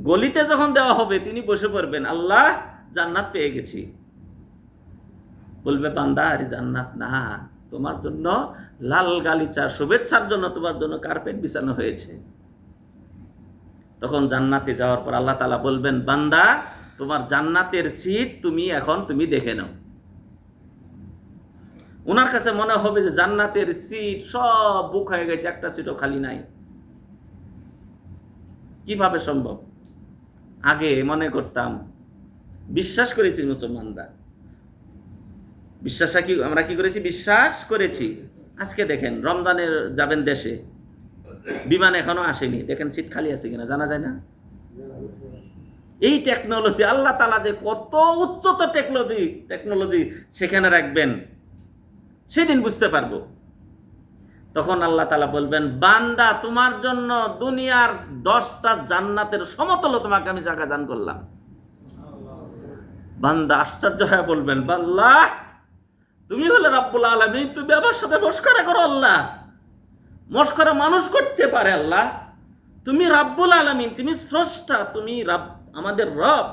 গলিতে যখন দেওয়া হবে, তিনি বসে পড়বেন, আল্লাহ জান্নাত পেয়ে গেছি। বলবে বান্দা আরে জান্নাত না, তোমার জন্য লাল গালিচা, শুভেচ্ছার জন্য তোমার জন্য কার্পেট বিছানো হয়েছে। তখন জান্নাতে যাওয়ার পর আল্লাহ তাআলা বলবেন, বান্দা তোমার জান্নাতের সিট তুমি দেখে নাও। ওনার কাছে মনে হবে যে জান্নাতের সিট সব বুক হয়ে গেছে, একটা সিটও খালি নাই। কিভাবে সম্ভব? আগে মনে করতাম, বিশ্বাস করেছি মুসলমানরা, আমরা কি করেছি? বিশ্বাস করেছি। আজকে দেখেন রমজানের যাবেন দেশে, বিমান এখনো আসেনি, দেখেন সিট খালি আছে কিনা জানা যায় না। এই টেকনোলজি, আল্লাহ তাআলা যে কত উচ্চতর টেকনোলজি সেখানে রাখবেন, সেদিন বুঝতে পারবো। তখন আল্লাহ তাআলা বলবেন, বান্দা তোমার জন্য দুনিয়ার 10টা জান্নাতের সমতল তোমাকে আমি জায়গা দান করলাম। বান্দা আশ্চর্য হয়ে বলবেন, আল্লাহ তুমি হলে রাব্বুল আলামিন, তুমি আমার সাথে মশকরা করো আল্লাহ? মশকরা মানুষ করতে পারে আল্লাহ? তুমি রাব্বুল আলামিন, তুমি স্রষ্টা, তুমি আমাদের রব,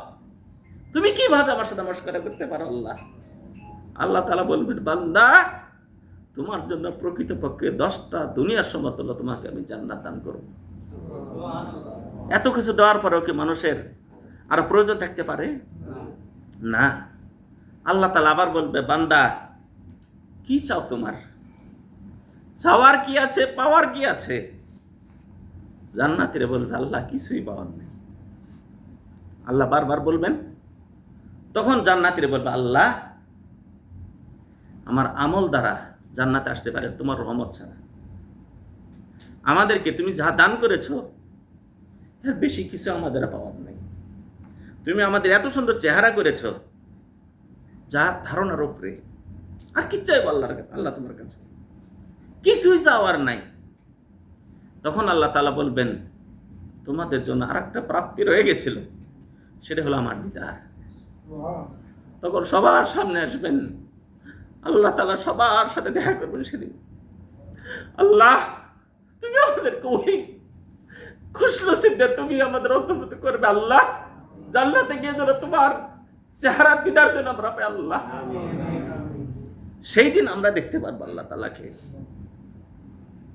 তুমি কিভাবে আমার সাথে মশকরা করতে পারো আল্লাহ? আল্লাহ তাআলা বলবেন, বান্দা তোমার জন্য প্রকৃতপক্ষে 10টা দুনিয়ার সমতুল্য তোমাকে আমি জান্নাত দান করব। এত কিছু দেওয়ার পরেও কি মানুষের আর প্রয়োজন থাকতে পারে না? আল্লাহ তাআলা আবার বলবে, বান্দা কি চাও? তোমার চাওয়ার কি আছে, পাওয়ার কি আছে? জান্নাতীরা বলবে, আল্লাহ কিছুই পাওয়ার নেই। আল্লাহ বারবার বলবেন। তখন জান্নাতীরা বলবে, আল্লাহ আমার আমল দ্বারা জান্নাতে আসতে পারে তোমার রহমত ছাড়া। আমাদেরকে তুমি যা দান করেছো এর বেশি কিছু আমাদের পাওয়ার নেই। তুমি আমাদের এত সুন্দর চেহারা করেছো যা ধারণার উপরে, আর কি চাইবো আল্লাহ তোমার কাছে? কিছুই চাওয়ার নাই। তখন আল্লাহ তাআলা বলবেন, তোমাদের জন্য আর একটা প্রাপ্তি রয়ে গেছিল, সেটা হলো আমার দিদার। তখন সবার সামনে আসবেন, আল্লাহ তাআলা সবার সাথে দেখা করবেন সেদিন। আল্লাহ তুমি আমাদেরকে ওই খুশনসিবদের তুমি আমাদের অন্তর্ভুক্ত করবে আল্লাহ। জান্নাতে গিয়ে যেন তোমার চেহারার দিদার জন্য আমরা পাই আল্লাহ। সেই দিন আমরা দেখতে পারবো আল্লাহ তাআলাকে।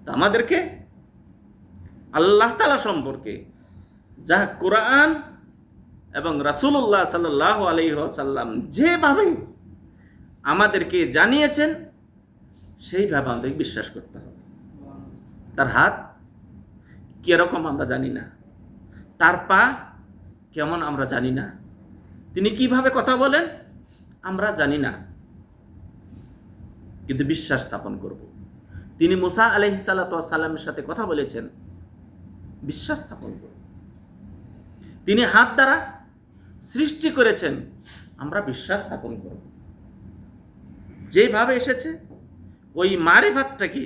তা আমাদেরকে আল্লাহ তাআলা সম্পর্কে যা কোরআন এবং রাসূলুল্লাহ সাল্লাল্লাহু আলাইহি ওয়াসাল্লাম যেভাবে আমাদেরকে জানিয়েছেন, সেইভাবে আমাদের বিশ্বাস করতে হবে। তার হাত কিরকম আমরা জানি না, তার পা কেমন আমরা জানি না, তিনি কিভাবে কথা বলেন আমরা জানি না, কিন্তু বিশ্বাস স্থাপন করব। তিনি মুসা আলাইহিস সালাতু ওয়াস সালামের সাথে কথা বলেছেন, বিশ্বাস স্থাপন করব। তিনি হাত দ্বারা সৃষ্টি করেছেন, আমরা বিশ্বাস স্থাপন করব। যেভাবে এসেছে ওই মারিফাতটাকে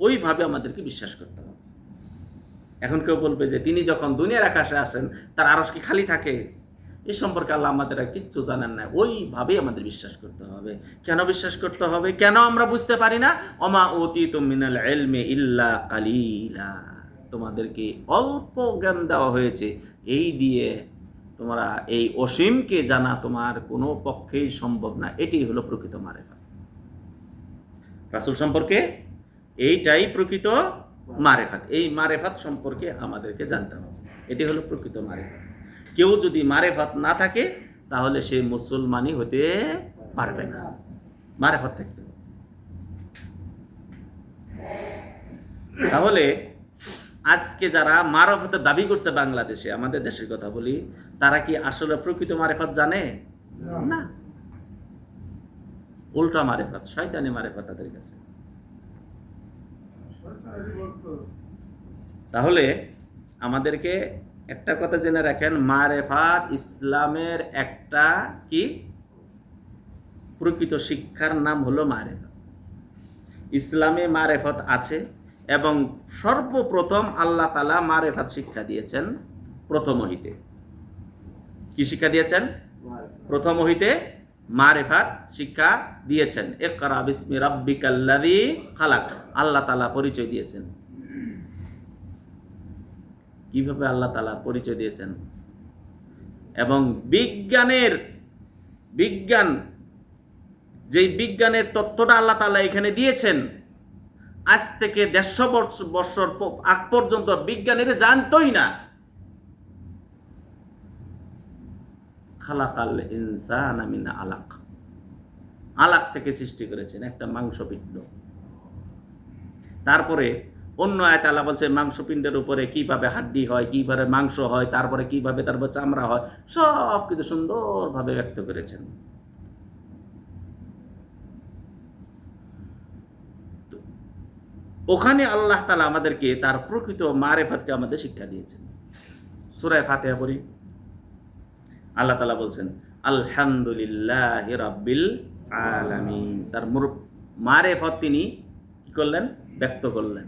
ওইভাবে আমাদেরকে বিশ্বাস করতে হবে। এখন কেউ বলবে যে তিনি যখন দুনিয়ার আকাশে আসেন তার আরশ কি খালি থাকে? এই সম্পর্কে আল্লাহ আমাদের কিচ্ছু জানেন না। ওইভাবেই আমাদের বিশ্বাস করতে হবে। কেন বিশ্বাস করতে হবে? কেন আমরা বুঝতে পারি না? ওমা উতীতুম মিনাল ইলমি ইল্লা কালিলা, তোমাদেরকে অল্প জ্ঞান দেওয়া হয়েছে, এই দিয়ে তোমরা এই অসীমকে জানা তোমার কোনো পক্ষেই সম্ভব না। এটাই হলো প্রকৃত মারিফাত। রাসূল সম্পর্কে এইটাই প্রকৃত মারিফাত। এই মারিফাত সম্পর্কে আমাদেরকে জানতে হবে, এটি হলো প্রকৃত মারিফাত। কেউ যদি মারেফাত না থাকে তাহলে সে মুসলমানই হতে পারবে না। মারেফাত থাকতে হবে। তাহলে আজকে যারা মারেফতের দাবি করছে বাংলাদেশে, আমাদের দেশের কথা বলি, তারা কি আসলে প্রকৃত মারেফত জানে? না, উল্টা মারেফত, শয়তানি মারেফত তাদের কাছে। তাহলে আমাদেরকে একটা কথা জেনে রাখেন, মারেফাত ইসলামের একটা কি প্রকৃত শিক্ষার নাম হলো মারেফত। ইসলামে মারেফত আছে এবং সর্বপ্রথম আল্লাহ তাআলা মারেফত শিক্ষা দিয়েছেন প্রথম হইতে। কি শিক্ষা দিয়েছেন? প্রথম হইতে মারেফত শিক্ষা দিয়েছেন। ইকরা বিসমি রাব্বিকাল্লাযী খালাক, আল্লাহ তাআলা পরিচয় দিয়েছেন। কিভাবে আল্লাহ তাআলা পরিচয় দিয়েছেন? এবং যেই বিজ্ঞানের তথ্যটা আল্লাহ তাআলা এখানে দিয়েছেন, আজ থেকে 150 বছর আগ পর্যন্ত বিজ্ঞানীরা জানতোই না। খালাকাল ইনসানা মিন আলাক, আলাক থেকে সৃষ্টি করেছেন একটা মাংসপিণ্ড। তারপরে অন্য আয়াতে আল্লাহ বলছে মাংসপিণ্ডের উপরে কিভাবে হাড্ডি হয়, কিভাবে মাংস হয়, তারপরে কিভাবে তারপর চামড়া হয়, সব কিছু সুন্দরভাবে ব্যক্ত করেছেন। ওখানে আল্লাহ তাআলা আমাদেরকে তার প্রকৃত মারেফতকে আমাদের শিক্ষা দিয়েছেন। সূরা ফাতিহা পড়ি। আল্লাহ তাআলা বলছেন আলহামদুলিল্লাহি রাব্বিল আলামিন। তার মারেফত তিনি কি করলেন? ব্যক্ত করলেন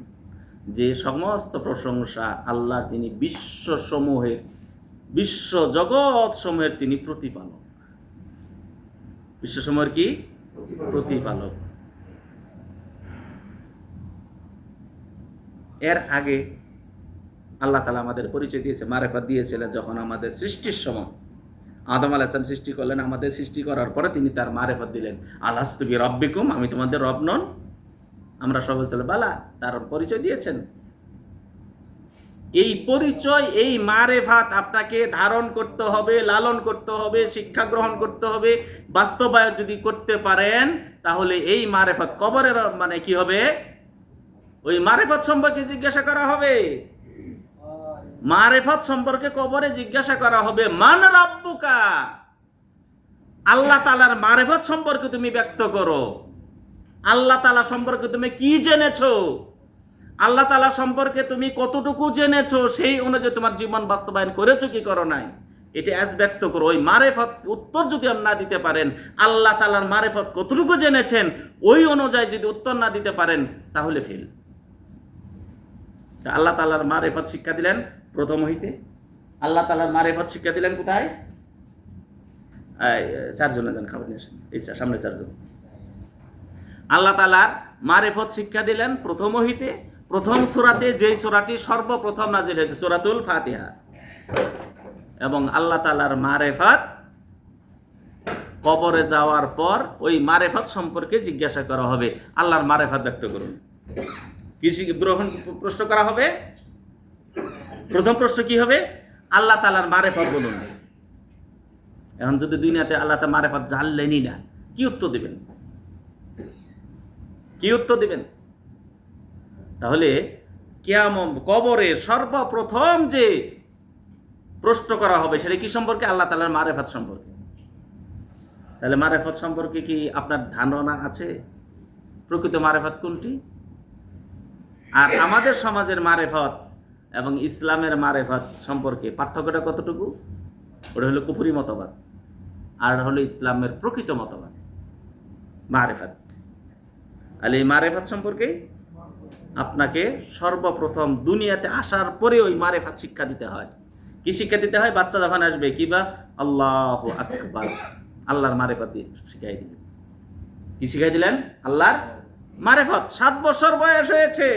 যে সমস্ত প্রশংসা আল্লাহ, তিনি বিশ্ব জগৎ সমূহের তিনি প্রতিপালক। বিশ্বসমূহের কি? প্রতিপালক। এর আগে আল্লাহ তাআলা আমাদের পরিচয় দিয়েছে, মারেফত দিয়েছিলেন যখন আমাদের সৃষ্টির সময় আদম আলাইহিস সালাম সৃষ্টি করলেন। আমাদের সৃষ্টি করার পরে তিনি তার মারেফত দিলেন, আলাস্তু বিরাব্বিকুম, আমি তোমাদের রব নন? আমরা সবাই চলে বালা, তার পরিচয় দিয়েছেন। এই পরিচয়, এই মারেফত আপনাকে ধারণ করতে হবে, লালন করতে হবে, শিক্ষা গ্রহণ করতে হবে। বাস্তবায়ন যদি করতে পারেন তাহলে এই মারেফত কবরের মানে কি হবে? ওই মারেফত সম্পর্কে জিজ্ঞাসা করা হবে। মারেফত সম্পর্কে কবরে জিজ্ঞাসা করা হবে, মান রাব্বুকা। আল্লাহ তাআলার মারেফত সম্পর্কে তুমি ব্যক্ত করো। আল্লাহ তাআলা সম্পর্কে তুমি কি জেনেছো, আল্লাহ তাআলা সম্পর্কে তুমি কতটুকু জেনেছো, সেই অনুযায়ী তোমার জীবন বাস্তবায়ন করেছো কি করো নাই, এটা আজ ব্যক্ত করো। ওই মারেফত উত্তর যদি আপনি না দিতে পারেন, আল্লাহ তাআলার মারেফত কতটুকু জেনেছেন ওই অনুযায়ী যদি উত্তর না দিতে পারেন তাহলে ফেল। আল্লাহ তাআলার মারেফত শিক্ষা দিলেন প্রথম হইতে। আল্লাহ তাআলার মারেফত শিক্ষা দিলেন কোথায়? চারজনে যান, খাবার নিয়ে আসেন, এই সামনে চারজন। আল্লাহ তাআলার মারেফত শিক্ষা দিলেন প্রথম হইতে, প্রথম সূরাতে, যেই সূরাটি সর্বপ্রথম নাজিল হয়েছে, সূরাতুল ফাতিহা। এবং আল্লাহ তাআলার মারেফত কবরে যাওয়ার পর ওই মারেফত সম্পর্কে জিজ্ঞাসা করা হবে। আল্লাহর মারেফত ব্যক্ত করুন। প্রশ্ন করা হবে। প্রথম প্রশ্ন কি হবে? আল্লাহ তাআলার মারেফত বলুন। এখন যদি দুনিয়াতে আল্লাহ তাআলার মারেফত জানলেনই না, কি উত্তর দিবেন? কি উত্তর দিবেন? তাহলে কিয়ামত কবরে সর্বপ্রথম যে প্রশ্ন করা হবে সেটা কি সম্পর্কে? আল্লাহ তাআলার মারেফত সম্পর্কে। তাহলে মারেফত সম্পর্কে কি আপনার ধারণা আছে? প্রকৃত মারেফত কোনটি? আর আমাদের সমাজের মারেফত এবং ইসলামের মারেফত সম্পর্কে পার্থক্যটা কতটুকু? ওটা হলো কুফরি মতবাদ, আর হলো ইসলামের প্রকৃত মতবাদ মারেফত। আর এই মারেফত সম্পর্কে আপনাকে সর্বপ্রথম দুনিয়াতে আসার পরে ওই মারেফত শিক্ষা দিতে হয়। কি শিক্ষা দিতে হয়? বাচ্চা যখন আসবে কিবা আল্লাহু আকবার, আল্লাহর মারেফত শিখাই দিলেন। কি শিখাই দিলেন? আল্লাহর মারেফত। 7 বছর বয়স হয়েছে,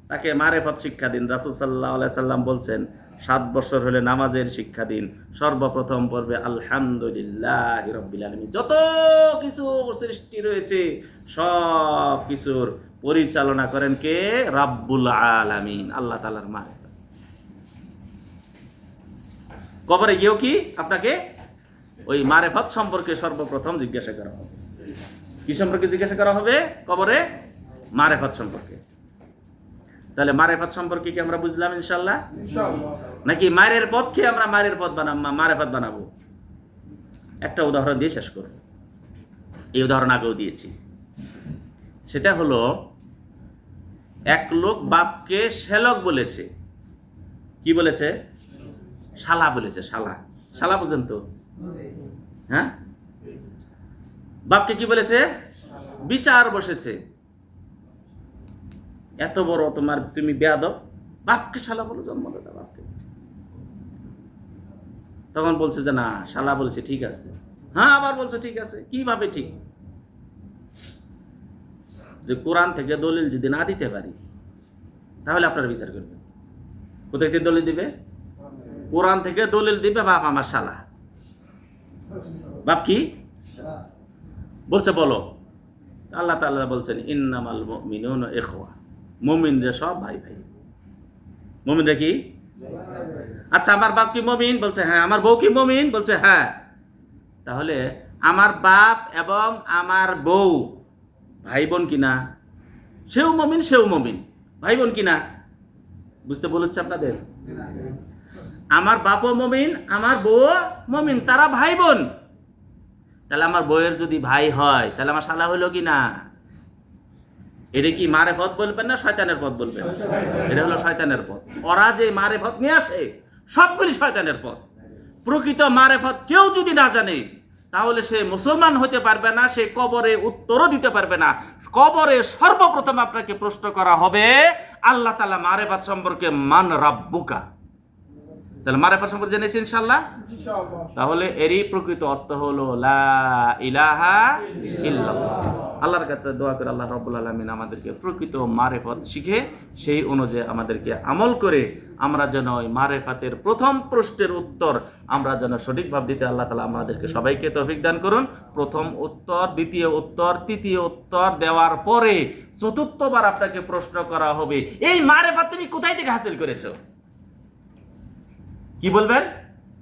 তাকে মারেফত শিক্ষা দিন। রাসূল সাল্লাল্লাহু আলাইহি সাল্লাম বলছেন 7 বছর হলে নামাজের শিক্ষা দিন। সর্বপ্রথম পড়বে আলহামদুলিল্লাহি রাব্বিল আলামিন। যত কিছু সৃষ্টি রয়েছে সব কিছুর পরিচালনা করেন কে? রাব্বুল আলামিন, আল্লাহ তাআলার মারেফত। কবরে গিয়েও কি আপনাকে ওই মারেফত সম্পর্কে সর্বপ্রথম জিজ্ঞাসা করা হবে। কি সম্পর্কে জিজ্ঞাসা করা হবে কবরে? মারেফত সম্পর্কে। তাহলে মারেফত সম্পর্কে কি আমরা বুঝলাম ইনশাআল্লাহ? নাকি মায়ের পথকে আমরা মারেফত বানাবো? একটা উদাহরণ দিয়ে শেষ করব। এই উদাহরণ আগেও দিয়েছি। সেটা হলো, এক লোক বাপকে শ্যালক বলেছে। কি বলেছে? শালা বলেছে। শালা, শালা বুঝেন তো? হ্যাঁ, বাপকে কি বলেছে? বিচার বসেছে। এত বড় তুমি বেয়াদব, বাপকে শালা বলো, জন্মদাতা বাপকে। তখন বলছে যে না, শালা বলছে ঠিক আছে। হ্যাঁ, আবার বলছে ঠিক আছে। কিভাবে ঠিক? যে কোরআন থেকে দলিল যদি না দিতে পারি তাহলে আপনারা বিচার করবেন। কোথায় থেকে দলিল দিবে? কোরআন থেকে দলিল দিবে বাপ আমার শালা। বাপ কি বলছে বলো? আল্লাহ তাআলা বলছেন ইন্নামাল মুমিনুনা ইখওয়া, মুমিনরা সব ভাই ভাই। মুমিনরা কি? আচ্ছা, আমার বাপ কি মুমিন? বলছে হ্যাঁ। আমার বউ কি মুমিন? বলছে হ্যাঁ। তাহলে আমার বাপ এবং আমার বউ ভাই বোন কিনা? সেও মুমিন, সেও মুমিন। ভাই বোন কিনা? বুঝতে বলেছে আপনাদের? আমার বাপও মুমিন, আমার বউ মুমিন, তারা ভাই বোন। তাহলে আমার বউয়ের যদি ভাই হয় তাহলে আমার শালা হলো কি না? এটা কি মারেফত বলবেন না শয়তানের পথ বলবেন? এটা হলো শয়তানের পথ। ওরা যে মারেফত নিয়ে আসে সবগুলি শয়তানের পথ। প্রকৃত মারেফত কেউ যদি না জানে তাহলে সে মুসলমান হতে পারবে না, সে কবরে উত্তরও দিতে পারবে না। কবরে সর্বপ্রথম আপনাকে প্রশ্ন করা হবে আল্লাহ তাআলা মারেফত সম্পর্কে, মান রাব্বুকা। তাহলে মারেফত সম্পর্কে জেনেছি ইনশাআল্লাহ। তাহলে এরই প্রকৃত অর্থ হলো লা ইলাহা ইল্লাল্লাহ। আল্লাহর কাছে দোয়া করে আল্লাহ রাব্বুল আলামিন আমাদেরকে প্রকৃত মারেফত শিখে সেই অনুযায়ী আমাদেরকে আমল করে আমরা যেন ওই মারেফতের প্রথম প্রশ্নের উত্তর আমরা যেন সঠিকভাবে দিতে আল্লাহ তাআলা আমাদেরকে সবাইকে তৌফিক দান করুন। প্রথম উত্তর, দ্বিতীয় উত্তর, তৃতীয় উত্তর দেওয়ার পরে চতুর্থবার আপনাকে প্রশ্ন করা হবে এই মারেফত তুমি কোথায় থেকে হাসিল করেছো? কি বলবেন?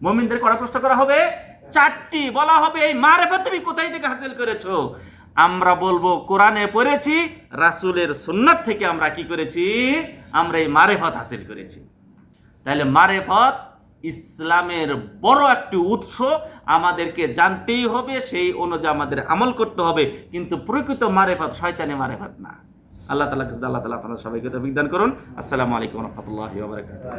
মুমিনদের কটা প্রশ্ন করা হবে? 4টি। বলা হবে এই মারেফত তুমি কোথায় থেকে হাসিল করেছো? আমরা বলবো কোরআনে পড়েছি, রাসূলের সুন্নাত থেকে আমরা কি করেছি? আমরা এই মারেফত হাসিল করেছি। তাহলে মারেফত ইসলামের বড় একটি উৎস, আমাদেরকে জানতেই হবে, সেই অনুযায়ী আমাদের আমল করতে হবে। কিন্তু প্রকৃত মারেফত শয়তানি মারেফত না। আল্লাহ তাআলা আপনারা সবাইকে তৌফিক দান করুন। আসসালামু আলাইকুম ওয়া রাহমাতুল্লাহি ওয়া বারাকাতুহু।